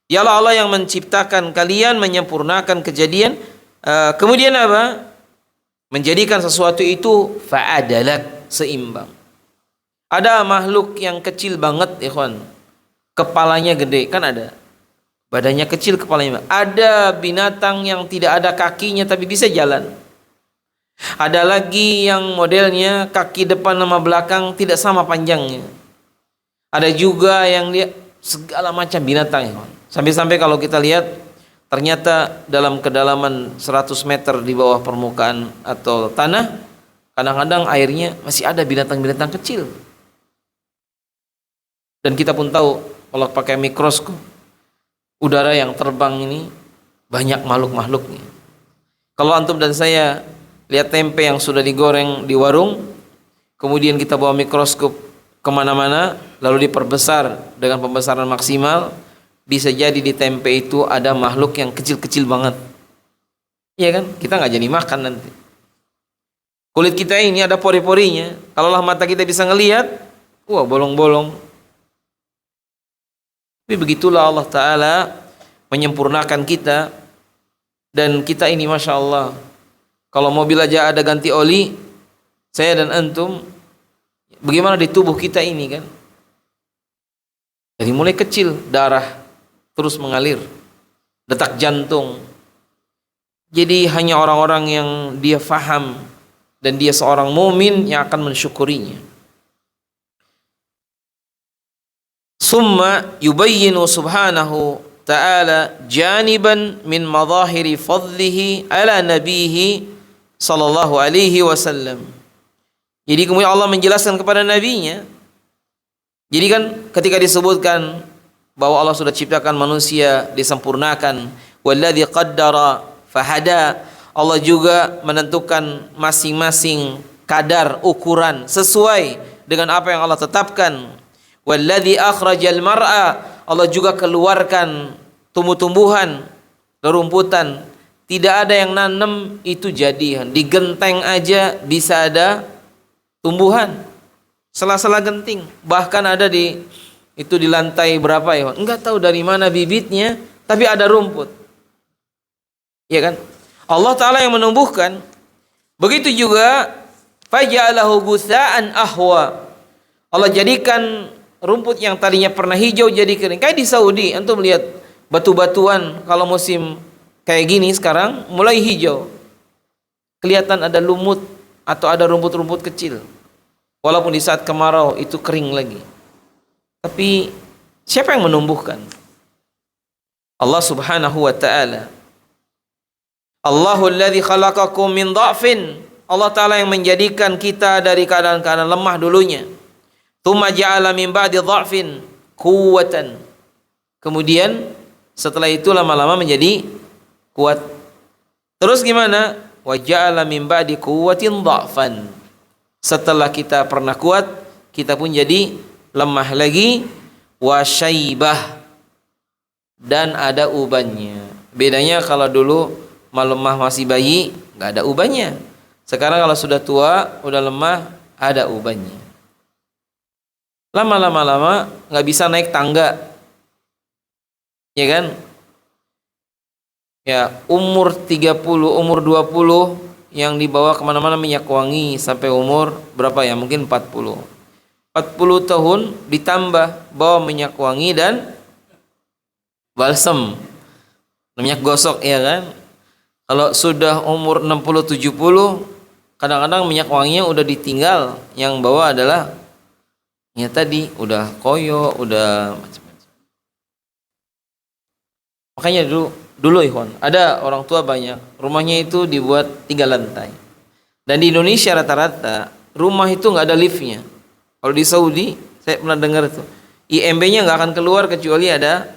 dialah Allah yang menciptakan kalian, menyempurnakan kejadian, kemudian apa? Menjadikan sesuatu itu fa'adalak, seimbang. Ada makhluk yang kecil banget, ikhwan, kepalanya gede, kan ada. Badannya kecil, kepalanya. Ada binatang yang tidak ada kakinya tapi bisa jalan. Ada lagi yang modelnya kaki depan sama belakang tidak sama panjangnya. Ada juga yang dia segala macam binatang, ikhwan. Sampai-sampai kalau kita lihat, ternyata dalam kedalaman 100 meter di bawah permukaan atau tanah, kadang-kadang airnya masih ada binatang-binatang kecil. Dan kita pun tahu, kalau pakai mikroskop, udara yang terbang ini banyak makhluk-makhluknya. Kalau antum dan saya lihat tempe yang sudah digoreng di warung, kemudian kita bawa mikroskop kemana-mana, lalu diperbesar dengan pembesaran maksimal, bisa jadi di tempe itu ada makhluk yang kecil-kecil banget. Iya kan? Kita nggak jadi makan nanti. Kulit kita ini ada pori-porinya. Kalaulah mata kita bisa ngelihat, wah bolong-bolong. Tapi begitulah Allah Ta'ala menyempurnakan kita. Dan kita ini Masya Allah, kalau mobil aja ada ganti oli, saya dan antum, bagaimana di tubuh kita ini kan? Dari mulai kecil, darah terus mengalir, detak jantung. Jadi hanya orang-orang yang dia faham dan dia seorang mumin yang akan mensyukurinya. Summa yubayyinu subhanahu ta'ala janiban min madahiri fadlihi ala nabihi sallallahu alaihi wasallam. Jadi kemudian Allah menjelaskan kepada nabinya. Jadi kan ketika disebutkan bahwa Allah sudah ciptakan manusia, disempurnakan, walladzi qaddara fahada, Allah juga menentukan masing-masing kadar ukuran sesuai dengan apa yang Allah tetapkan. Walladzi akhrajal mar'a, Allah juga keluarkan tumbuh-tumbuhan, rerumputan. Tidak ada yang nanam itu jadian, di genteng aja bisa ada tumbuhan, sela-sela genting. Bahkan ada di lantai berapa ya? Enggak tahu dari mana bibitnya, tapi ada rumput. Ya kan? Allah Ta'ala yang menumbuhkan. Begitu juga faja'alahu ghutsa'an ahwa. Allah jadikan rumput yang tadinya pernah hijau jadi kering. Kayak di Saudi, antum lihat batu-batuan kalau musim kayak gini sekarang mulai hijau. Kelihatan ada lumut atau ada rumput-rumput kecil. Walaupun di saat kemarau itu kering lagi. Tapi siapa yang menumbuhkan? Allah Subhanahu wa ta'ala. Allahul ladzi khalaqakum min dha'fin. Allah Ta'ala yang menjadikan kita dari keadaan-keadaan lemah dulunya. Tsumma ja'ala min ba'di dha'fin quwwatan. Kemudian setelah itu lama-lama menjadi kuat. Terus gimana? Wa ja'ala min ba'di quwwatin dha'fan. Setelah kita pernah kuat, kita pun jadi lemah lagi. Wa syaibah, dan ada ubannya. Bedanya kalau dulu melemah masih bayi, nggak ada ubannya. Sekarang kalau sudah tua, udah lemah, ada ubannya. Lama-lama nggak bisa naik tangga, ya kan? Ya, umur 30, umur 20 yang dibawa kemana-mana minyak wangi sampai umur berapa ya? Mungkin 40. 40 tahun ditambah bawa minyak wangi dan balsem, minyak gosok, ya kan? Kalau sudah umur 60-70, kadang-kadang minyak wanginya udah ditinggal, yang bawa adalah ya tadi udah koyo, udah macam-macam. Makanya dulu ikhwan, ada orang tua banyak, rumahnya itu dibuat 3 lantai. Dan di Indonesia rata-rata rumah itu nggak ada liftnya. Kalau di Saudi, saya pernah dengar itu, IMB-nya nggak akan keluar kecuali ada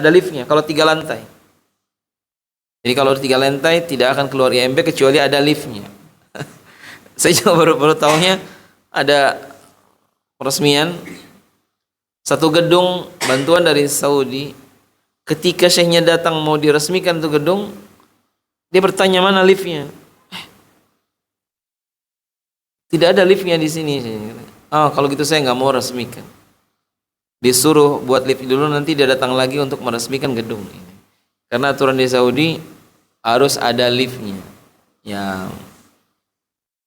liftnya. Kalau 3 lantai. Jadi kalau 3 lantai tidak akan keluar IMB kecuali ada liftnya. Saya juga baru tahunya ada peresmian satu gedung bantuan dari Saudi. Ketika syekhnya datang mau diresmikan itu gedung, dia bertanya mana liftnya. Tidak ada liftnya di sini. Kalau gitu saya nggak mau resmikan. Disuruh buat lift dulu, nanti dia datang lagi untuk meresmikan gedung ini. Karena aturan di Saudi harus ada liftnya. Ya,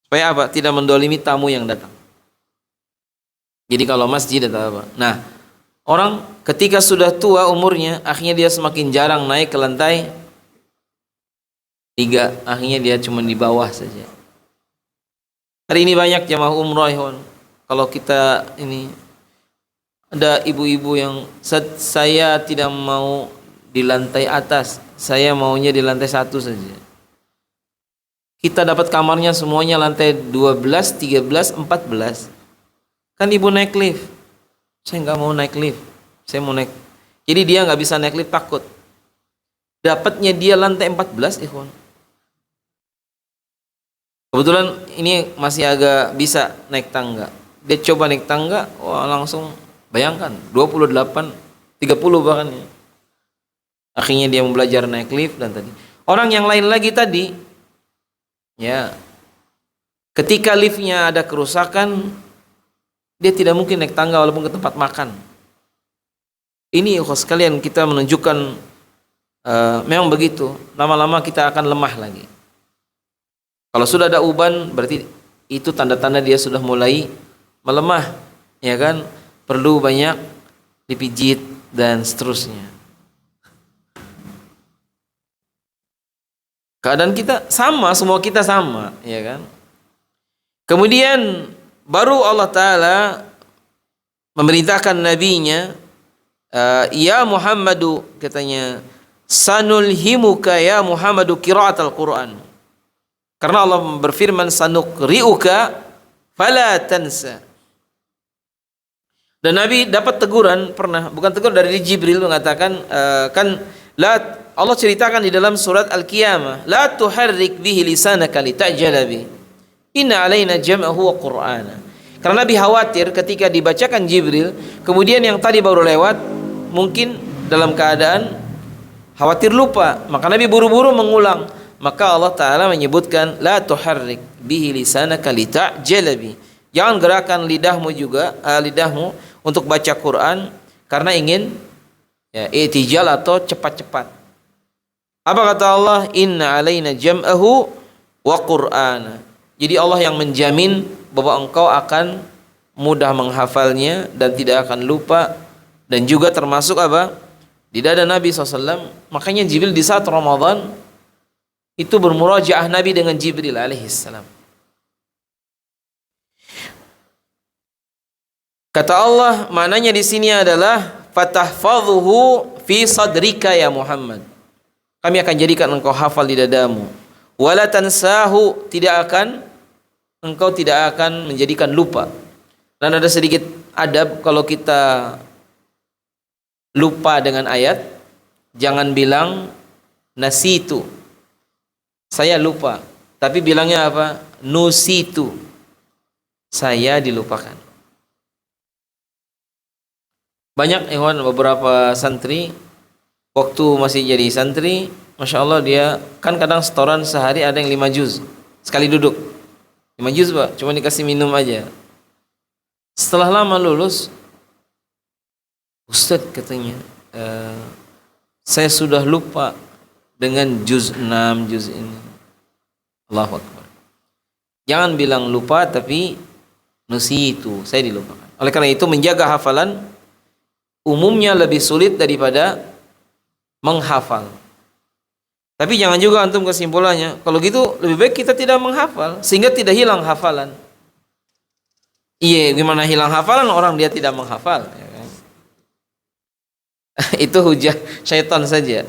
supaya apa? Tidak mendolimi tamu yang datang. Jadi kalau masjid atau apa. Nah, orang ketika sudah tua umurnya, akhirnya dia semakin jarang naik ke lantai 3. Akhirnya dia cuma di bawah saja. Hari ini banyak jamaah umrah. Kalau kita ini ada ibu-ibu yang saya tidak mau di lantai atas, saya maunya di lantai 1 saja. Kita dapat kamarnya semuanya lantai 12, 13, 14. Kan ibu naik lift. Saya nggak mau naik lift. Saya mau naik. Jadi dia nggak bisa naik lift, takut. Dapatnya dia lantai 14, ikhwan. Kebetulan ini masih agak bisa naik tangga. Dia coba naik tangga, wah langsung bayangkan 28, 30 bahkan ya. Akhirnya dia belajar naik lift. Dan tadi orang yang lain lagi tadi, ya, ketika liftnya ada kerusakan, dia tidak mungkin naik tangga walaupun ke tempat makan. Ini sekalian kita menunjukkan memang begitu. Lama-lama kita akan lemah lagi. Kalau sudah ada uban, berarti itu tanda-tanda dia sudah mulai melemah, ya kan? Perlu banyak dipijit dan seterusnya. Keadaan kita sama, semua kita sama, ya kan? Kemudian baru Allah Ta'ala memerintahkan nabinya, ya Muhammadu, katanya, sanulhimuka ya Muhammadu qiraatal Quran. Karena Allah berfirman, sanuqri'uka fala tansa. Dan Nabi dapat teguran pernah, bukan teguran dari Jibril, mengatakan Allah ceritakan di dalam surat Al-Qiyamah, la tuharrik bihi lisanaka litajala bi. Inna alaina jam'ahu wa Qur'ana. Karena Nabi khawatir ketika dibacakan Jibril, kemudian yang tadi baru lewat mungkin dalam keadaan khawatir lupa, maka Nabi buru-buru mengulang. Maka Allah Ta'ala menyebutkan, la tuharrik bihi lisanaka litajala bi. Jangan gerakan lidahmu untuk baca Quran karena ingin i'tijal atau cepat-cepat. Apa kata Allah? Inna alaina jam'ahu wa Qur'ana. Jadi Allah yang menjamin bahwa engkau akan mudah menghafalnya dan tidak akan lupa, dan juga termasuk apa? Di dada Nabi SAW. Makanya Jibril di saat Ramadan itu bermurajaah Nabi dengan Jibril alaihissalam. Kata Allah, maknanya di sini adalah fatahfadhuhu fi sadrika ya Muhammad. Kami akan jadikan engkau hafal di dadamu. Wala tansahu, engkau tidak akan menjadikan lupa. Dan ada sedikit adab kalau kita lupa dengan ayat, jangan bilang nasitu, saya lupa, tapi bilangnya apa? Nusitu, saya dilupakan. Banyak beberapa santri waktu masih jadi santri, Masya Allah, dia kan kadang setoran sehari ada yang 5 juz sekali duduk. 5 juz Pak, cuma dikasih minum aja. Setelah lama lulus, Ustadz katanya, saya sudah lupa dengan juz 6, juz ini. Allahu Akbar. Jangan bilang lupa, tapi nusitu, saya dilupakan. Oleh karena itu menjaga hafalan umumnya lebih sulit daripada menghafal. Tapi jangan juga antum kesimpulannya, kalau gitu lebih baik kita tidak menghafal sehingga tidak hilang hafalan. Iya, gimana hilang hafalan orang dia tidak menghafal, ya kan? Itu hujah syaitan saja.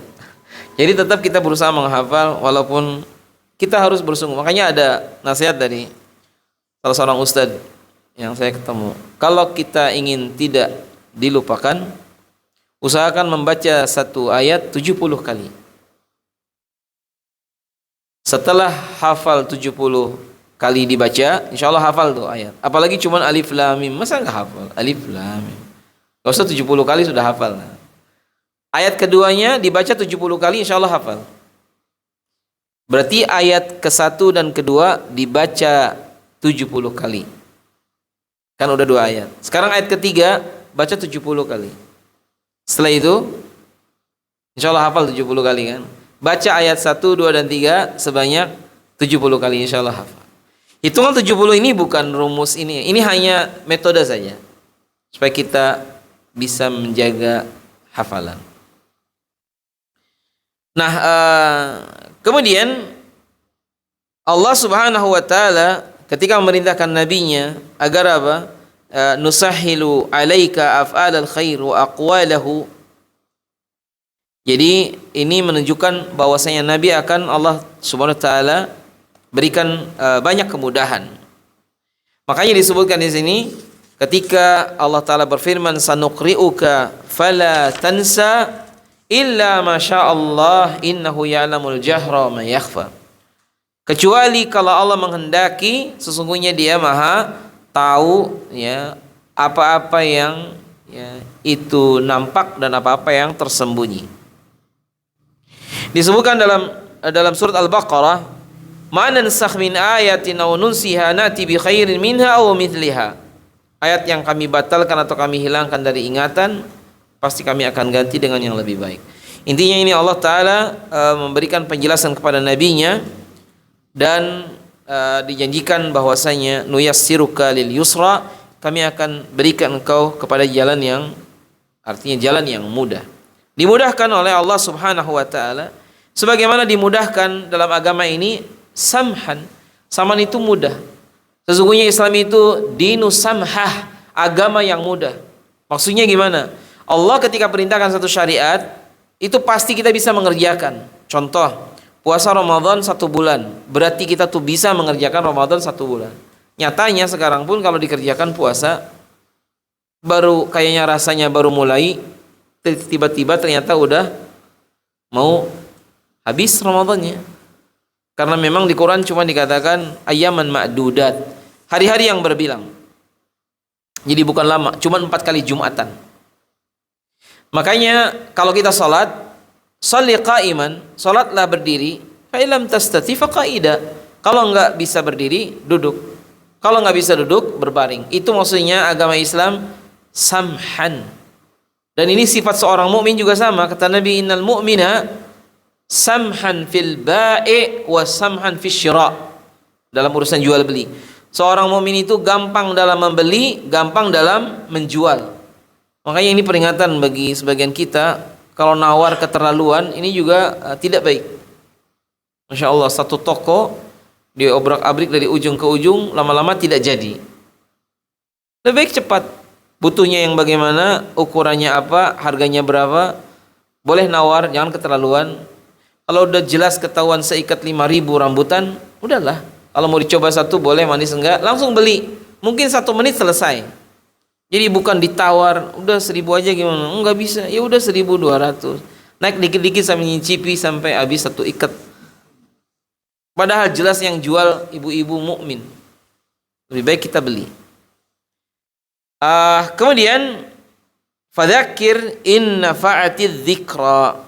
Jadi tetap kita berusaha menghafal walaupun kita harus bersungguh. Makanya ada nasihat dari salah seorang ustadz yang saya ketemu. Kalau kita ingin tidak dilupakan, usahakan membaca satu ayat 70 kali. Setelah hafal 70 kali dibaca, insya Allah hafal tuh ayat. Apalagi cuman alif lam mim, masa nggak hafal alif lam mim? Gak usah 70 kali sudah hafal. Ayat keduanya dibaca 70 kali, insya Allah hafal. Berarti ayat ke-1 dan kedua dibaca 70 kali. Kan udah 2 ayat. Sekarang ayat ketiga baca 70 kali. Setelah itu insya Allah hafal 70 kali kan. Baca ayat 1, 2, dan 3 sebanyak 70 kali, insya Allah hafal. Hitungan 70 ini bukan rumus ini. Ini hanya metode saja supaya kita bisa menjaga hafalan. Nah, kemudian Allah Subhanahu wa taala ketika memerintahkan nabinya agar apa? Nusahilu alaika af'alal khair wa aqwalahu. Jadi ini menunjukkan bahwasanya Nabi akan Allah Subhanahu wa taala berikan banyak kemudahan. Makanya disebutkan di sini ketika Allah taala berfirman sanuqri'uka fala tansa illa ma sya'allah innahu ya'lamul jahra ma yakhfa. Kecuali kalau Allah menghendaki, sesungguhnya Dia Maha tahu ya apa-apa yang itu nampak dan apa-apa yang tersembunyi. Disebutkan dalam surat Al-Baqarah, "Ma nansakh min ayatin aw nunsiha na'ti bi khairin minha aw mithliha." Ayat yang kami batalkan atau kami hilangkan dari ingatan, pasti kami akan ganti dengan yang lebih baik. Intinya ini Allah Ta'ala memberikan penjelasan kepada nabinya dan dijanjikan bahwasanya nuyassiruka lil yusra, kami akan berikan engkau kepada jalan yang artinya jalan yang mudah. Dimudahkan oleh Allah Subhanahu wa taala Sebagaimana dimudahkan dalam agama ini, samhan. Saman itu mudah. Sesungguhnya Islam itu dinus samhah, agama yang mudah. Maksudnya gimana? Allah ketika perintahkan satu syariat, itu pasti kita bisa mengerjakan. Contoh, puasa Ramadan 1 bulan, berarti kita tuh bisa mengerjakan Ramadan 1 bulan. Nyatanya sekarang pun kalau dikerjakan puasa, baru kayaknya rasanya baru mulai, tiba-tiba ternyata udah mau habis Ramadannya. Karena memang di Quran cuma dikatakan ayyaman ma'dudat, hari-hari yang berbilang. Jadi bukan lama, cuma 4 kali Jumatan. Makanya kalau kita salat, shalli qa'iman, salatlah berdiri, fa illam tastati fa qa'ida. Kalau enggak bisa berdiri, duduk. Kalau enggak bisa duduk, berbaring. Itu maksudnya agama Islam samhan. Dan ini sifat seorang mukmin juga sama. Kata Nabi, innal mu'mina samhan fil ba'i wa samhan fil syira'. Dalam urusan jual beli, seorang mukmin itu gampang dalam membeli, gampang dalam menjual. Makanya ini peringatan bagi sebagian kita, kalau nawar keterlaluan ini juga tidak baik. Masya Allah, satu toko diobrak-abrik dari ujung ke ujung, lama-lama tidak jadi. Lebih baik cepat. Butuhnya yang bagaimana, ukurannya apa, harganya berapa. Boleh nawar, jangan keterlaluan. Kalau udah jelas ketahuan seikat 5.000 rambutan, udahlah. Kalau mau dicoba satu boleh, manis enggak, langsung beli. Mungkin 1 menit selesai. Jadi bukan ditawar, udah 1.000 aja gimana? Enggak bisa, ya udah 1.200. Naik dikit-dikit sampai nyicipi sampai habis 1 ikat. Padahal jelas yang jual ibu-ibu mukmin. Lebih baik kita beli. Kemudian fadzakir in nafa'atiz dzikra.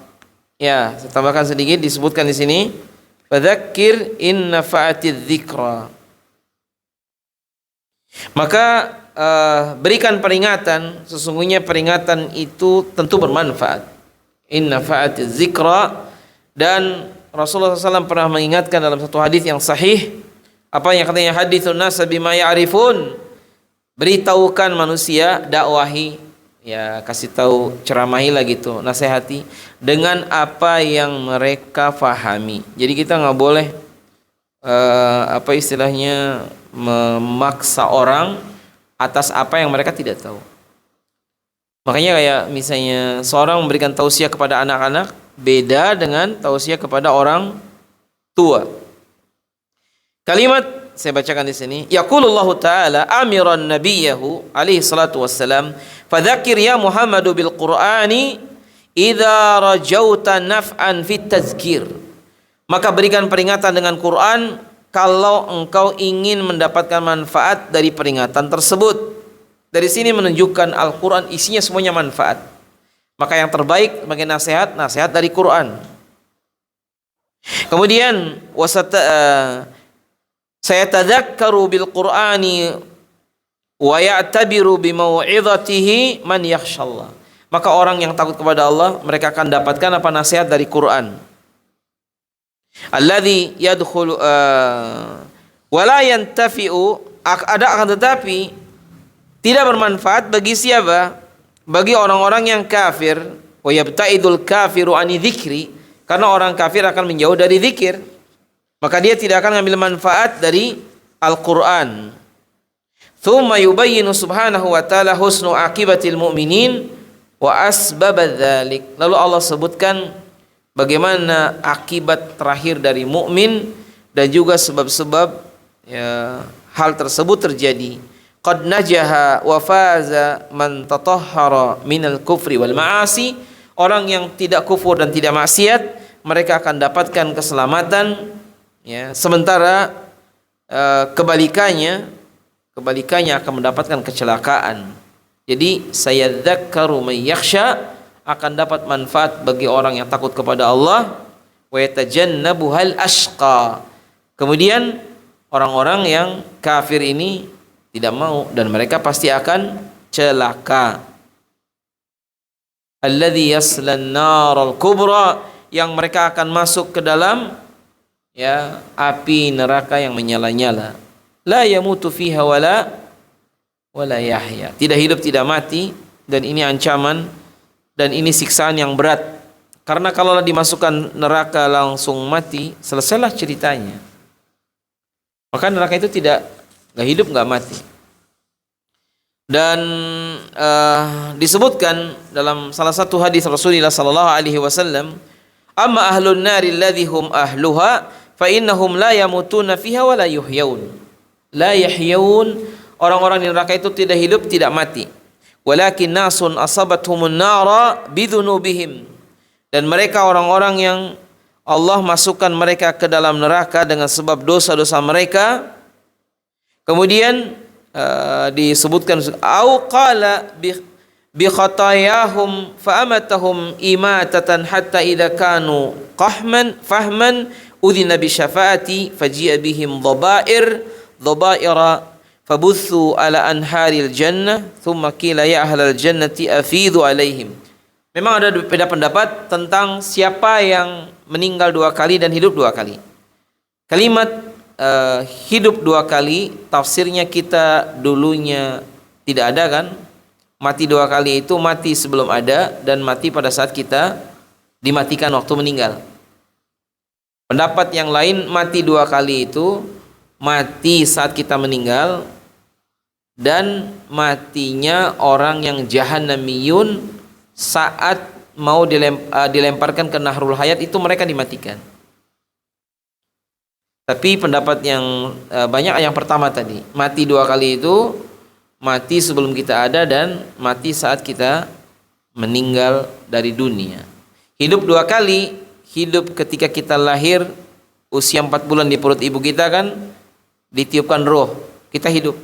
Ya, saya tambahkan sedikit, disebutkan di sini. Fadzakir in nafa'atiz dzikra. Maka berikan peringatan, sesungguhnya peringatan itu tentu bermanfaat. In nafa'atiz dzikra. Dan Rasulullah SAW pernah mengingatkan dalam satu hadis yang sahih, apa yang katanya, haditsun nas bima ya'rifun. Beritahukan manusia, dakwahi, ya kasih tahu, ceramahi lah gitu, nasihati dengan apa yang mereka fahami. Jadi kita nggak boleh apa istilahnya memaksa orang atas apa yang mereka tidak tahu. Makanya kayak misalnya seorang memberikan tausiah kepada anak-anak beda dengan tausiah kepada orang tua. Kalimat saya bacakan di sini. Yaqulullahu ta'ala amiran nabiyahu alaihi salatu wassalam, fadzakir ya Muhammadu bil Qur'ani idza rajauta naf'an fit tazkir. Maka berikan peringatan dengan Quran kalau engkau ingin mendapatkan manfaat dari peringatan tersebut. Dari sini menunjukkan Al-Quran isinya semuanya manfaat. Maka yang terbaik sebagai nasihat, nasihat dari Quran. Kemudian saya tadzakkaru bil Qur'ani wa ya'tabiru bi mau'izatihi man yakhshallah. Maka orang yang takut kepada Allah, mereka akan dapatkan apa nasihat dari Quran. Alladzi yadkhulu wa la yantafi'u, ada akan tetapi tidak bermanfaat bagi siapa? Bagi orang-orang yang kafir. Wa yabta'idul kafiru ani dzikri, karena orang kafir akan menjauh dari zikir. Maka dia tidak akan mengambil manfaat dari Al-Quran. Thumma yubayyinu subhanahu wa ta'ala husnu aqibatil mu'minin wa asbab dzalik. Lalu Allah sebutkan bagaimana akibat terakhir dari mukmin dan juga sebab-sebab ya, hal tersebut terjadi. Qad najaha wa faza man tatahhara minal kufri wal ma'asi. Orang yang tidak kufur dan tidak maksiat, mereka akan dapatkan keselamatan. Ya, sementara kebalikannya akan mendapatkan kecelakaan. Jadi sayadzakkaru may yakhsha, akan dapat manfaat bagi orang yang takut kepada Allah. Wa yatajannabuhal ashqa. Kemudian orang-orang yang kafir ini tidak mau dan mereka pasti akan celaka. Alladzi yaslan naral kubra, yang mereka akan masuk ke dalam ya api neraka yang menyala-nyala. La yamutu fiha wala yahya. Tidak hidup tidak mati, dan ini ancaman dan ini siksaan yang berat. Karena kalau dimasukkan neraka langsung mati, selesailah ceritanya. Maka neraka itu nggak hidup, nggak mati. Dan disebutkan dalam salah satu hadis Rasulullah sallallahu alaihi wasallam, "Amma ahlun nari alladhi hum ahluha fa innahum la yamutuna fiha wa la yuhyaun." La yahyun, orang-orang di neraka itu tidak hidup, tidak mati. Walakin nasun asabathumun nara bidhunubihim. Dan mereka orang-orang yang Allah masukkan mereka ke dalam neraka dengan sebab dosa-dosa mereka. Kemudian disebutkan au qala bi khatayahum fa amatahum imatatan hatta idza kanu fahman udhina bi syafaati faji'a bihim dhabaira fabuthu ala anharil jannah thumma qila ya ahlal jannati afidhu alaihim. Memang ada beda pendapat tentang siapa yang meninggal 2 kali dan hidup 2 kali. Kalimat hidup 2 kali, tafsirnya kita dulunya tidak ada kan. Mati 2 kali itu mati sebelum ada dan mati pada saat kita dimatikan waktu meninggal. Pendapat yang lain, mati 2 kali itu mati saat kita meninggal, dan matinya orang yang jahannamiyun saat mau dilemparkan ke Nahrul Hayat itu mereka dimatikan. Tapi pendapat yang banyak yang pertama tadi, mati 2 kali itu mati sebelum kita ada dan mati saat kita meninggal dari dunia. Hidup 2 kali, hidup ketika kita lahir usia 4 bulan di perut ibu kita kan ditiupkan roh, kita hidup.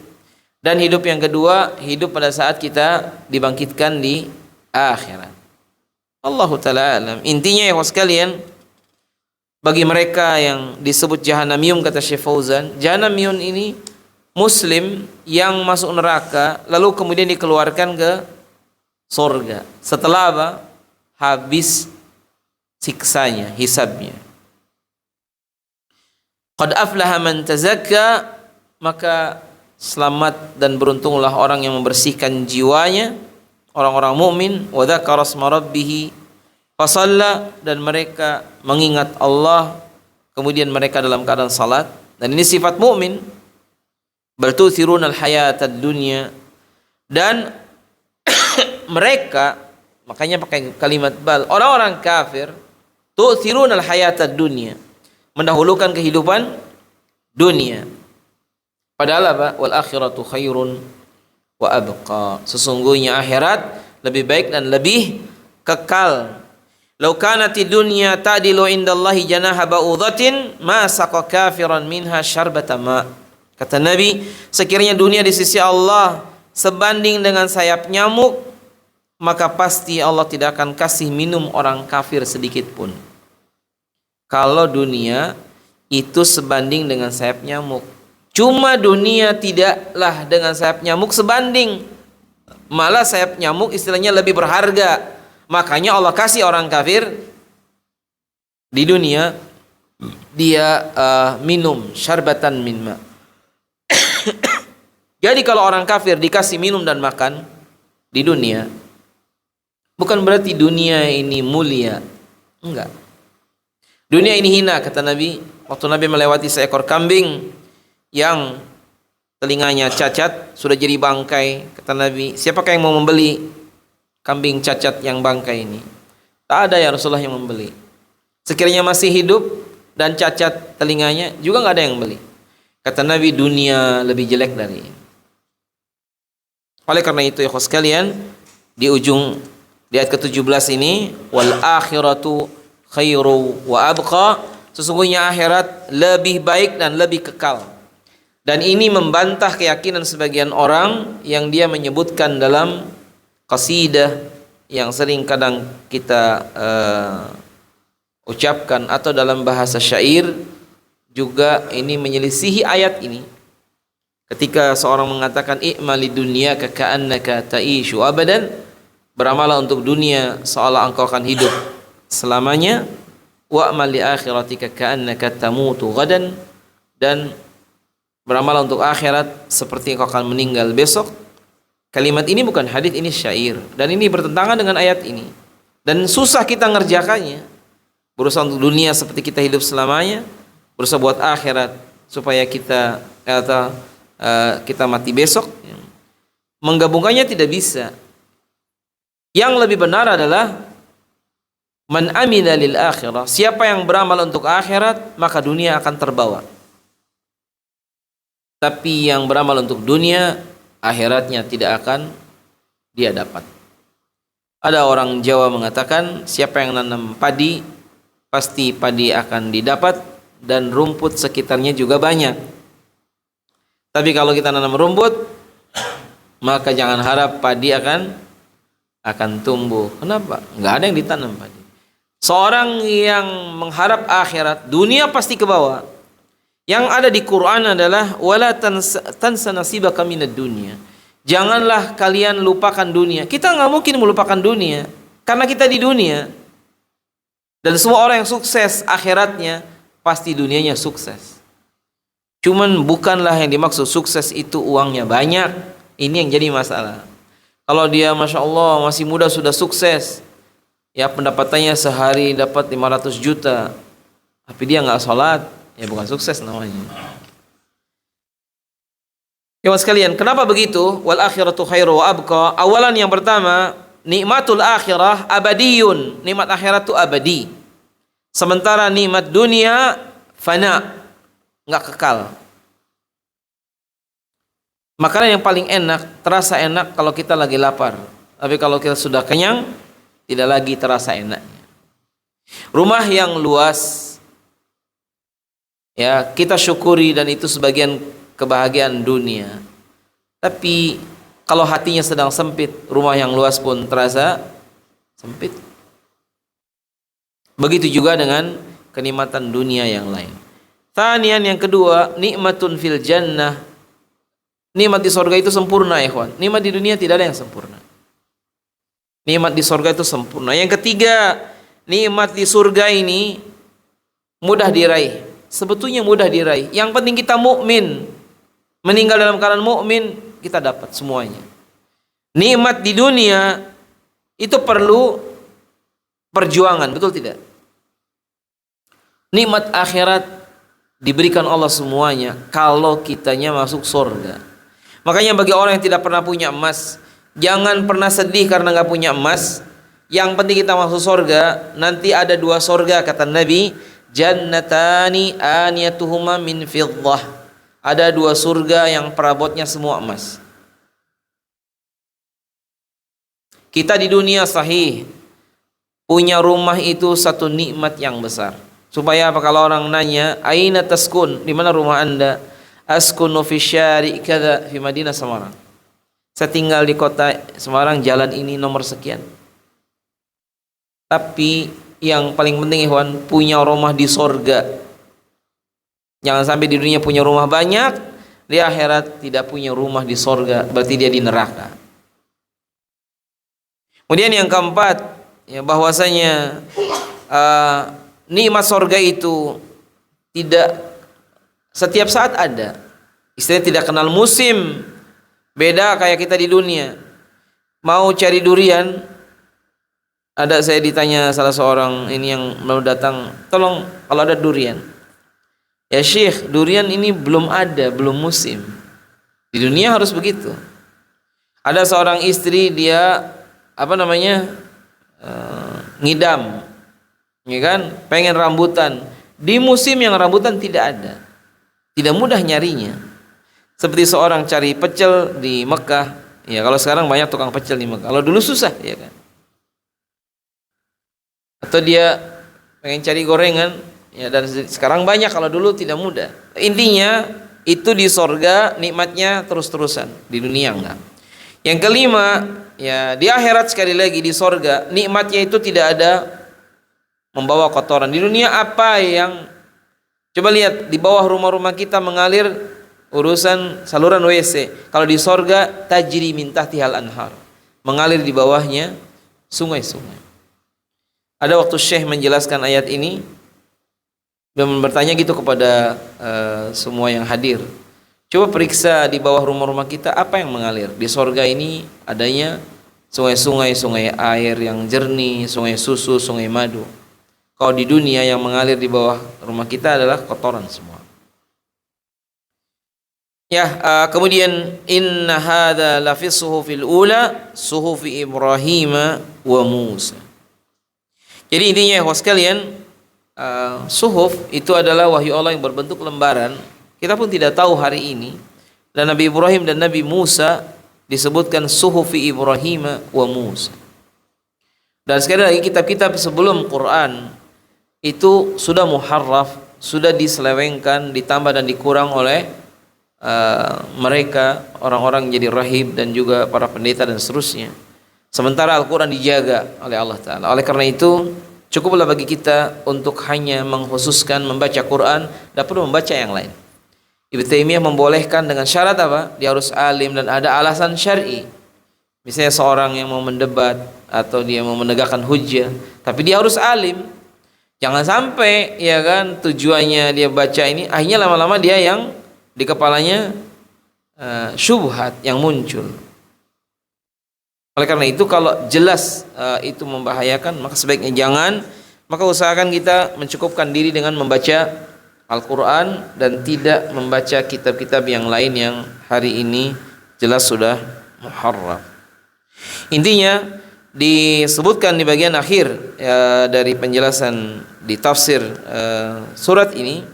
Dan hidup yang kedua, hidup pada saat kita dibangkitkan di akhirat. Allahu ta'ala alam. Intinya ya sekalian, bagi mereka yang disebut Jahannamiyun, kata Syekh Fauzan, Jahannamiyun ini muslim yang masuk neraka lalu kemudian dikeluarkan ke surga. Setelah apa? Habis siksanya, hisabnya. Qad aflaha man tazakka, maka selamat dan beruntunglah orang yang membersihkan jiwanya, orang-orang mukmin. Wa dzakara asma rabbih fasalla, dan mereka mengingat Allah kemudian mereka dalam keadaan salat. Dan ini sifat mukmin. Bal tu'thiruna al-hayatad dunya, dan mereka, makanya pakai kalimat bal, orang-orang kafir tu'thiruna al-hayatad dunya, mendahulukan kehidupan dunia. Padahal apa? Wal akhiratu khairun wa abqa. Sesungguhnya akhirat lebih baik dan lebih kekal. Lau kanati dunya ta'dilu indallahi janaha ba'udhatin ma saqa kafiran minha syarbata ma. Kata Nabi, sekiranya dunia di sisi Allah sebanding dengan sayap nyamuk, maka pasti Allah tidak akan kasih minum orang kafir sedikit pun. Kalau dunia itu sebanding dengan sayap nyamuk. Cuma dunia tidaklah dengan sayap nyamuk sebanding. Malah sayap nyamuk istilahnya lebih berharga. Makanya Allah kasih orang kafir di dunia dia minum syarbatan min ma. Jadi kalau orang kafir dikasih minum dan makan di dunia, bukan berarti dunia ini mulia. Enggak. Dunia ini hina, kata Nabi. Waktu Nabi melewati seekor kambing yang telinganya cacat, sudah jadi bangkai, kata Nabi, siapakah yang mau membeli kambing cacat yang bangkai ini? Tak ada ya Rasulullah yang membeli. Sekiranya masih hidup dan cacat telinganya, juga nggak ada yang beli. Kata Nabi, dunia lebih jelek dari ini. Oleh karena itu ya sekalian, di ujung di ayat ke-17 ini, wal akhiratu khairu wa abqa, sesungguhnya akhirat lebih baik dan lebih kekal. Dan ini membantah keyakinan sebagian orang yang dia menyebutkan dalam qasidah yang sering kadang kita ucapkan, atau dalam bahasa syair juga ini menyelisihi ayat ini. Ketika seorang mengatakan i'mali dunya ka'annaka ta'ishu abadan, beramalah untuk dunia seolah engkau akan hidup selamanya, wa'mal li akhiratika ka'annaka tamutu ghadan, dan beramal untuk akhirat seperti engkau akan meninggal besok. Kalimat ini bukan hadis, ini syair, dan ini bertentangan dengan ayat ini. Dan susah kita ngerjakannya. Berusaha untuk dunia seperti kita hidup selamanya, berusaha buat akhirat supaya kita kita mati besok. Menggabungkannya tidak bisa. Yang lebih benar adalah man amila lil akhirah, siapa yang beramal untuk akhirat maka dunia akan terbawa. Tapi yang beramal untuk dunia, akhiratnya tidak akan dia dapat. Ada orang Jawa mengatakan, siapa yang nanam padi pasti padi akan didapat dan rumput sekitarnya juga banyak. Tapi kalau kita nanam rumput, maka jangan harap padi akan tumbuh. Kenapa? Nggak ada yang ditanam padi. Seorang yang mengharap akhirat, dunia pasti ke bawah. Yang ada di Quran adalah wala tansa nasibaka minad dunya. Janganlah kalian lupakan dunia. Kita nggak mungkin melupakan dunia karena kita di dunia. Dan semua orang yang sukses akhiratnya pasti dunianya sukses. Cuman bukanlah yang dimaksud sukses itu uangnya banyak. Ini yang jadi masalah. Kalau dia Masya Allah masih muda sudah sukses, ya pendapatannya sehari dapat 500 juta, tapi dia nggak sholat, ya bukan sukses namanya. Ya sekalian, kenapa begitu? Wal akhiratu khairu wa abqa. Awalan yang pertama, nikmatul akhirah abadiyun. Nikmat akhirat itu abadi. Sementara nikmat dunia fana, nggak kekal. Makanan yang paling enak, terasa enak kalau kita lagi lapar. Tapi kalau kita sudah kenyang, tidak lagi terasa enaknya. Rumah yang luas, ya kita syukuri dan itu sebagian kebahagiaan dunia. Tapi kalau hatinya sedang sempit, rumah yang luas pun terasa sempit. Begitu juga dengan kenikmatan dunia yang lain. Tsanian yang kedua, nikmatun fil jannah. Nikmat di surga itu sempurna, ikhwan. Nikmat di dunia tidak ada yang sempurna. Nikmat di surga itu sempurna. Yang ketiga, nikmat di surga ini mudah diraih. Sebetulnya mudah diraih. Yang penting kita mukmin. Meninggal dalam keadaan mukmin, kita dapat semuanya. Nikmat di dunia itu perlu perjuangan, betul tidak? Nikmat akhirat diberikan Allah semuanya kalau kitanya masuk surga. Makanya bagi orang yang tidak pernah punya emas, jangan pernah sedih karena nggak punya emas. Yang penting kita masuk surga. Nanti ada 2 surga kata Nabi, jannatani aniyatuhuma min fiddah. Ada 2 surga yang perabotnya semua emas. Kita di dunia sahih punya rumah itu satu nikmat yang besar. Supaya apa kalau orang nanya, aina taskun, di mana rumah Anda? Askunu fi syari kadza fi Madinah Semarang. Saya tinggal di kota Semarang, jalan ini nomor sekian. Tapi yang paling penting ikhwan, punya rumah di sorga. Jangan sampai di dunia punya rumah banyak, di akhirat tidak punya rumah di sorga, berarti dia di neraka. Kemudian yang keempat, ya bahwasanya nikmat sorga itu tidak setiap saat ada. Istilahnya tidak kenal musim. Beda kayak kita di dunia. Mau cari durian, ada saya ditanya salah seorang ini yang mau datang, tolong kalau ada durian. Ya Syekh, durian ini belum ada, belum musim. Di dunia harus begitu. Ada seorang istri, dia ngidam, ya kan, pengen rambutan. Di musim yang rambutan tidak ada, tidak mudah nyarinya. Seperti seorang cari pecel di Mekah, ya kalau sekarang banyak tukang pecel di Mekah. Kalau dulu susah, ya kan. Atau dia pengen cari gorengan, ya dan sekarang banyak, kalau dulu tidak mudah. Intinya itu di sorga nikmatnya terus-terusan, di dunia enggak. Yang kelima, ya di akhirat sekali lagi di sorga nikmatnya itu tidak ada membawa kotoran. Di dunia apa yang coba lihat di bawah rumah-rumah kita mengalir urusan saluran WC. Kalau di sorga tajri min tahtihal anhar, mengalir di bawahnya sungai-sungai. Ada waktu Syekh menjelaskan ayat ini, dia bertanya gitu kepada semua yang hadir. Coba periksa di bawah rumah-rumah kita apa yang mengalir. Di sorga ini adanya sungai-sungai, sungai air yang jernih, sungai susu, sungai madu. Kalau di dunia yang mengalir di bawah rumah kita adalah kotoran semua. Ya, kemudian inna hadza la fi suhufil ula, suhufi Ibrahim wa Musa. Jadi intinya ya sekalian, suhuf itu adalah wahyu Allah yang berbentuk lembaran. Kita pun tidak tahu hari ini. Dan Nabi Ibrahim dan Nabi Musa disebutkan suhufi Ibrahim wa Musa. Dan sekali lagi kitab-kitab sebelum Quran itu sudah muharraf, sudah diselewengkan, ditambah dan dikurang oleh mereka, orang-orang jadi rahib dan juga para pendeta dan seterusnya. Sementara Al-Quran dijaga oleh Allah Ta'ala. Oleh karena itu cukuplah bagi kita untuk hanya mengkhususkan membaca Quran, tidak perlu membaca yang lain. Ibnu Taimiyah membolehkan dengan syarat apa? Dia harus alim dan ada alasan syar'i. Misalnya seorang yang mau mendebat atau dia mau menegakkan hujjah, tapi dia harus alim. Jangan sampai ya kan tujuannya dia baca ini, akhirnya lama-lama dia yang di kepalanya syubhat yang muncul. Oleh karena itu kalau jelas itu membahayakan, maka sebaiknya jangan. Maka usahakan kita mencukupkan diri dengan membaca Al-Quran dan tidak membaca kitab-kitab yang lain yang hari ini jelas sudah muharram. Intinya disebutkan di bagian akhir dari penjelasan di tafsir surat ini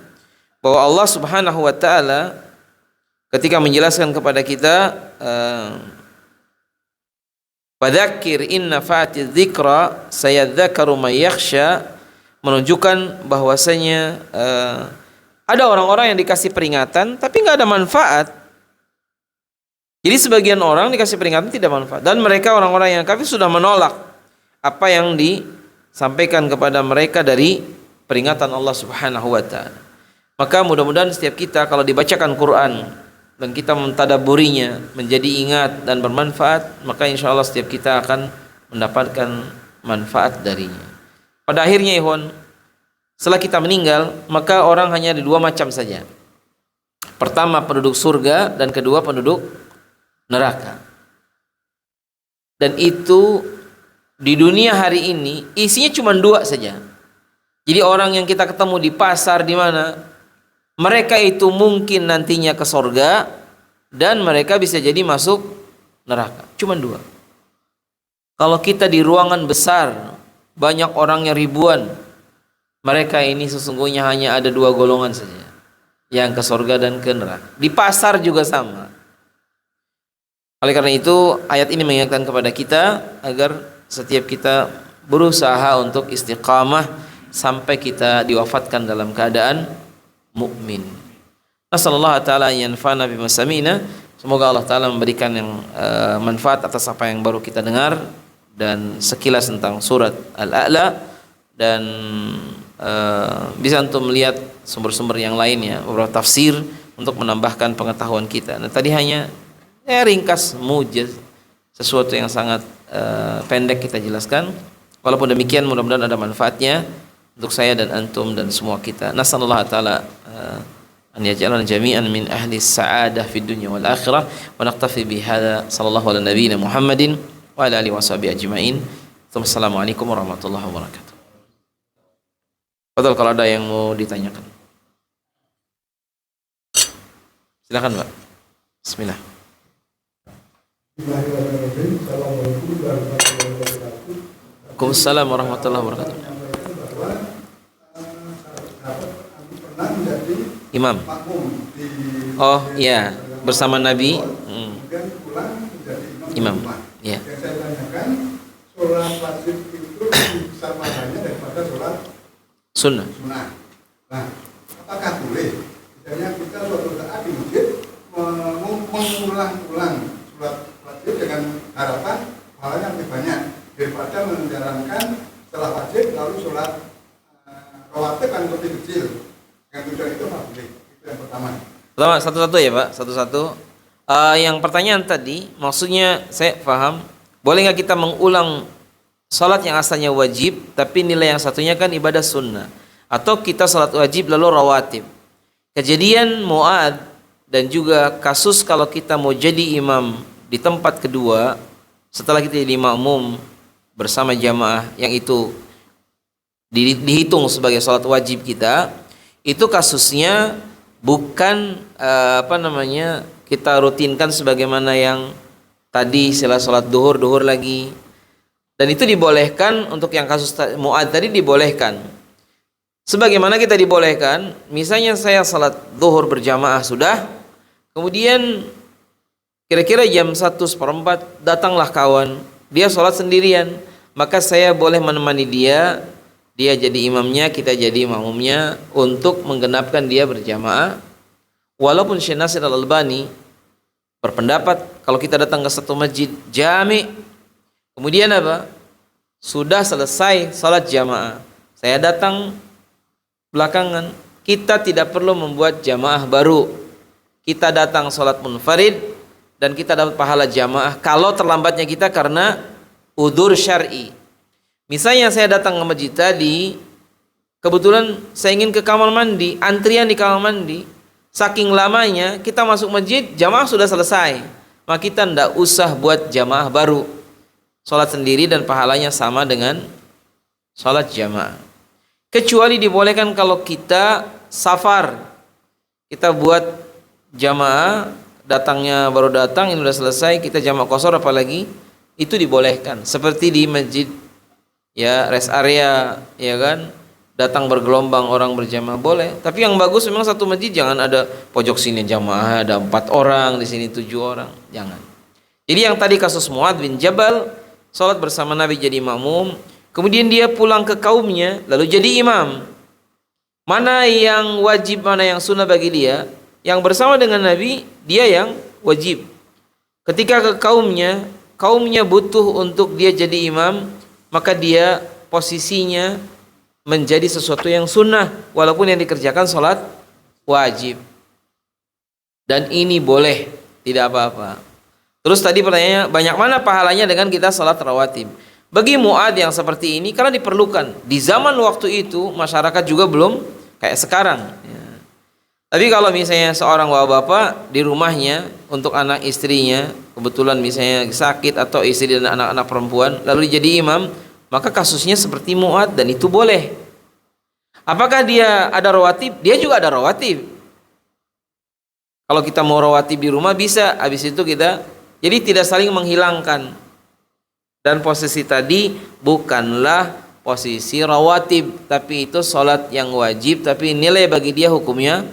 bahwa Allah Subhanahu wa taala ketika menjelaskan kepada kita fadzakir inna fa'ati dzikra sayadzakaru may yakhsha, menunjukkan bahwasanya ada orang-orang yang dikasih peringatan tapi nggak ada manfaat. Jadi sebagian orang dikasih peringatan tidak manfaat, dan mereka orang-orang yang kafir sudah menolak apa yang disampaikan kepada mereka dari peringatan Allah Subhanahu wa taala. Maka mudah-mudahan setiap kita kalau dibacakan Quran dan kita mentadabburinya menjadi ingat dan bermanfaat, maka insya Allah setiap kita akan mendapatkan manfaat darinya. Pada akhirnya ikhwan, setelah kita meninggal, maka orang hanya ada dua macam saja. Pertama penduduk surga dan kedua penduduk neraka. Dan itu di dunia hari ini isinya cuma dua saja. Jadi orang yang kita ketemu di pasar di mana, mereka itu mungkin nantinya ke surga dan mereka bisa jadi masuk neraka. Cuma dua. Kalau kita di ruangan besar, banyak orangnya ribuan, mereka ini sesungguhnya hanya ada dua golongan saja, yang ke surga dan ke neraka. Di pasar juga sama. Oleh karena itu ayat ini mengingatkan kepada kita agar setiap kita berusaha untuk istiqamah sampai kita diwafatkan dalam keadaan mukmin. Nasallallahu taala yanfa'na bima sami'na. Semoga Allah taala memberikan yang manfaat atas apa yang baru kita dengar dan sekilas tentang surat Al-A'la, dan bisa untuk melihat sumber-sumber yang lainnya, beberapa tafsir untuk menambahkan pengetahuan kita. Nah, tadi hanya ringkas mujaz, sesuatu yang sangat pendek kita jelaskan. Walaupun demikian mudah-mudahan ada manfaatnya untuk saya dan antum dan semua kita. Nasallallahu taala an yaj'alana jami'an min ahli sa'adah fid dunya wal akhirah, wa naqtafi bi hadza sallallahu ala nabiyyina Muhammadin wa ala alihi washabihi ajma'in. Assalamualaikum warahmatullahi wabarakatuh. Padahal kalau ada yang mau ditanyakan, silakan Pak. Bismillah. Waalaikumsalam warahmatullahi wabarakatuh. Imam. Oh iya, bersama Nabi. Imam. Ya. Yang saya tanyakan, sholat wajib itu sama halnya daripada sholat Sunnah. Nah, apakah boleh misalnya kita suatu saat di masjid mengulang-ulang sholat wajib dengan harapan pahalanya lebih banyak daripada menjalankan setelah wajib lalu sholat rawatib kan lebih kecil. Yang tujuan itu apa boleh? Itu yang pertama. Pertama satu-satu ya Pak, satu-satu. Yang pertanyaan tadi, maksudnya saya paham, boleh nggak kita mengulang salat yang asalnya wajib, tapi nilai yang satunya kan ibadah sunnah, atau kita salat wajib lalu rawatib. Kejadian Mu'adz dan juga kasus kalau kita mau jadi imam di tempat kedua, setelah kita jadi makmum bersama jamaah yang itu dihitung sebagai sholat wajib kita, itu kasusnya bukan kita rutinkan sebagaimana yang tadi setelah sholat duhur lagi. Dan itu dibolehkan untuk yang kasus Mu'adz tadi dibolehkan. Sebagaimana kita dibolehkan, misalnya saya sholat duhur berjamaah sudah, kemudian kira-kira jam 1:04 datanglah kawan, dia sholat sendirian, maka saya boleh menemani dia jadi imamnya, kita jadi makmumnya untuk menggenapkan dia berjamaah. Walaupun Syekh Nasir Al-Albani berpendapat kalau kita datang ke satu masjid jami', kemudian sudah selesai salat jamaah, saya datang belakangan, kita tidak perlu membuat jamaah baru. Kita datang salat munfarid dan kita dapat pahala jamaah kalau terlambatnya kita karena udzur syar'i. Misalnya saya datang ke masjid tadi, kebetulan saya ingin ke kamar mandi, antrian di kamar mandi, saking lamanya kita masuk masjid, jamaah sudah selesai, maka kita tidak usah buat jamaah baru, sholat sendiri dan pahalanya sama dengan sholat jamaah. Kecuali dibolehkan kalau kita safar, kita buat jamaah, datangnya baru datang, ini sudah selesai, kita jamaah qashar apalagi, itu dibolehkan. Seperti di masjid ya rest area, ya kan, datang bergelombang orang berjamaah boleh. Tapi yang bagus memang satu masjid jangan ada pojok sini jamaah ada 4 orang, di sini 7 orang, jangan. Jadi yang tadi kasus Mu'adz bin Jabal salat bersama Nabi jadi makmum, kemudian dia pulang ke kaumnya lalu jadi imam. Mana yang wajib, mana yang sunnah bagi dia? Yang bersama dengan Nabi dia yang wajib. Ketika ke kaumnya butuh untuk dia jadi imam, maka dia posisinya menjadi sesuatu yang sunnah walaupun yang dikerjakan sholat wajib. Dan ini boleh, tidak apa-apa. Terus tadi pertanyaannya, banyak mana pahalanya dengan kita sholat rawatib? Bagi Mu'adz yang seperti ini karena diperlukan. Di zaman waktu itu masyarakat juga belum kayak sekarang ya. Tapi kalau misalnya seorang bapak-bapak di rumahnya untuk anak istrinya kebetulan misalnya sakit atau istri dan anak-anak perempuan lalu jadi imam, maka kasusnya seperti Mu'adz dan itu boleh. Apakah dia ada rawatib? Dia juga ada rawatib. Kalau kita mau rawatib di rumah bisa, habis itu kita, jadi tidak saling menghilangkan. Dan posisi tadi bukanlah posisi rawatib, tapi itu sholat yang wajib, tapi nilai bagi dia hukumnya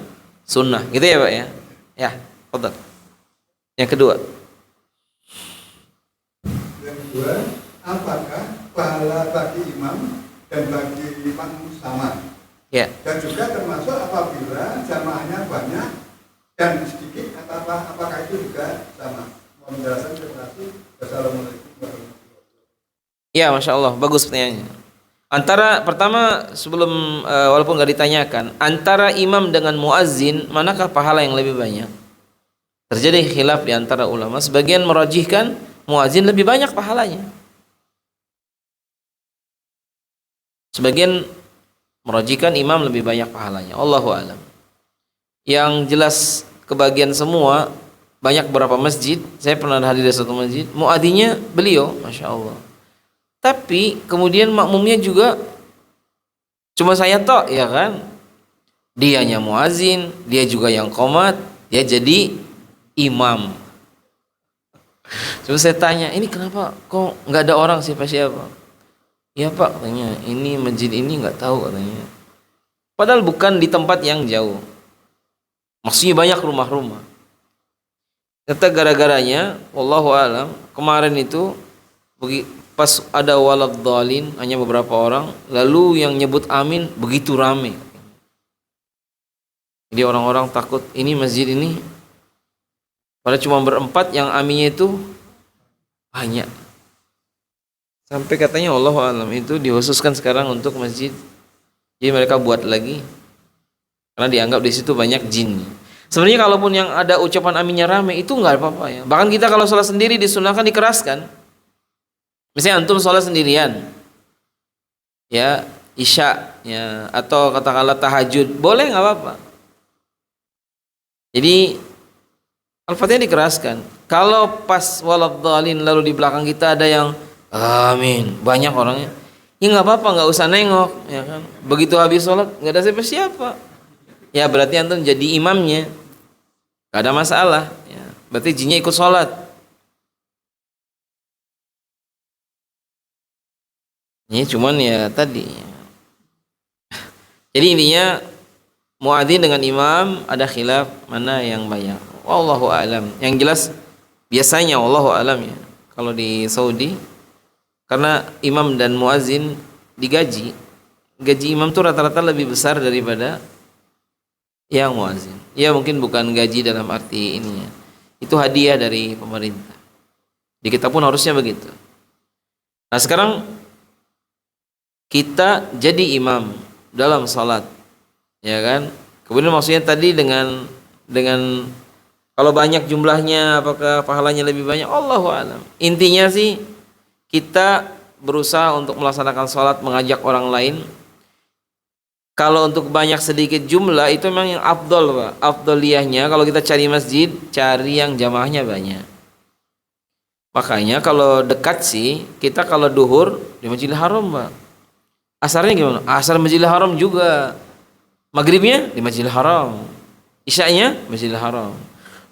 sunnah, gitu ya Pak ya? Ya, betul. Yang kedua, apakah pahala bagi imam dan bagi makmum sama? ya. Dan juga termasuk apabila jamaahnya banyak dan sedikit, apakah itu juga sama? Mau menjelaskan terima kasih. Wassalamualaikum warahmatullahi wabarakatuh. Ya, Masya Allah, bagus pertanyaannya. Antara pertama sebelum walaupun nggak ditanyakan, antara imam dengan muazzin manakah pahala yang lebih banyak? Terjadi khilaf di antara ulama. Sebagian merajihkan muazzin lebih banyak pahalanya. Sebagian merajihkan imam lebih banyak pahalanya. Allahu a'lam. Yang jelas kebagian semua, banyak beberapa masjid, saya pernah hadir di satu masjid, muadzinnya beliau, Masya Allah. Tapi kemudian makmumnya juga cuma saya tok, ya kan? Dianya muazzin, dia juga yang qomat, dia jadi imam. Coba saya tanya, ini kenapa kok nggak ada orang siapa-siapa? Ya Pak, katanya, ini masjid ini nggak tahu katanya. Padahal bukan di tempat yang jauh. Maksudnya banyak rumah-rumah. Kata gara-garanya, wallahu alam, kemarin itu pas ada waladhdallin hanya beberapa orang, lalu yang nyebut amin begitu rame. Jadi orang-orang takut ini masjid ini pada cuma berempat, yang aminnya itu banyak. Sampai katanya wallahu alam itu dikhususkan sekarang untuk masjid. Jadi mereka buat lagi karena dianggap di situ banyak jin. Sebenarnya kalaupun yang ada ucapan aminnya rame itu nggak apa-apa ya. Bahkan kita kalau sholat sendiri disunahkan dikeraskan. Misalnya antum sholat sendirian, ya isya, ya atau katakanlah tahajud, boleh nggak apa-apa. Jadi Al-Fatihah dikeraskan. Kalau pas waladhdallin lalu di belakang kita ada yang amin, banyak orangnya, ya nggak apa-apa, nggak usah nengok, ya kan. Begitu habis sholat nggak ada siapa-siapa, ya berarti antum jadi imamnya, nggak ada masalah. Ya. Berarti jinnya ikut sholat. Ini cuman ya tadi. Jadi intinya muadzin dengan imam ada khilaf mana yang banyak. Wallahu a'lam. Yang jelas biasanya wallahu a'lam ya. Kalau di Saudi karena imam dan muadzin digaji. Gaji imam tuh rata-rata lebih besar daripada yang muadzin. Ya mungkin bukan gaji dalam arti ininya. Itu hadiah dari pemerintah. Di kita pun harusnya begitu. Nah, sekarang kita jadi imam dalam salat. Ya kan? Kemudian maksudnya tadi dengan kalau banyak jumlahnya apakah pahalanya lebih banyak? Allahu a'lam. Intinya sih kita berusaha untuk melaksanakan sholat mengajak orang lain. Kalau untuk banyak sedikit jumlah itu memang yang afdol, Pak. Afdoliyahnya kalau kita cari masjid, cari yang jamaahnya banyak. Makanya kalau dekat sih kita kalau duhur di Masjidil Haram, Pak. Asarnya gimana? Asar Masjidil Haram juga. Maghribnya di Masjidil Haram. Isya'nya Masjidil Haram.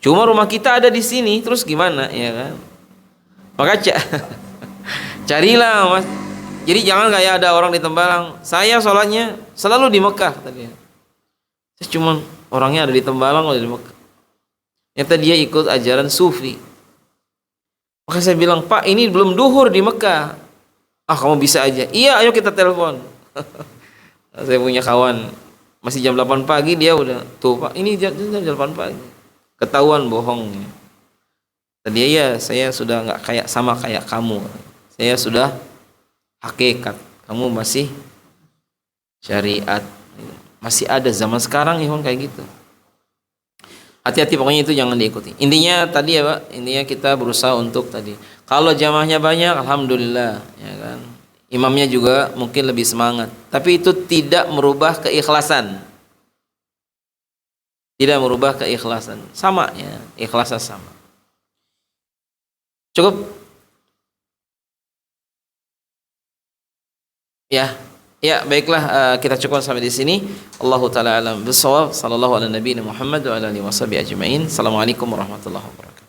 Cuma rumah kita ada di sini, terus gimana, ya kan? Maka carilah, Mas. Jadi jangan kayak ada orang di Tembalang, saya sholatnya selalu di Mekah tadi. Saya cuma orangnya ada di Tembalang, ada di Mekah. Ternyata dia ikut ajaran sufi. Maka saya bilang, Pak, ini belum duhur di Mekah. Ah, kamu bisa aja. Iya, ayo kita telepon. Saya punya kawan, masih jam 8 pagi dia udah, tuh Pak, ini jam 8 pagi. Ketahuan bohongnya. Tadi ya saya sudah nggak kayak sama kayak kamu. Saya sudah hakikat. Kamu masih syariat. Masih ada zaman sekarang ya kayak gitu. Hati-hati pokoknya itu jangan diikuti. Intinya tadi ya Pak, intinya kita berusaha untuk tadi. Kalau jamaahnya banyak, alhamdulillah, ya kan. Imamnya juga mungkin lebih semangat. Tapi itu tidak merubah keikhlasan. Tidak merubah keikhlasan. Sama ya, ikhlasnya sama. Cukup? Ya. Ya, baiklah, kita cukup sampai di sini. Allahu taala alam bissawab. Sallallahu ala nabiyina Muhammad wa ala alihi wasallam ajmain. Assalamualaikum warahmatullahi wabarakatuh.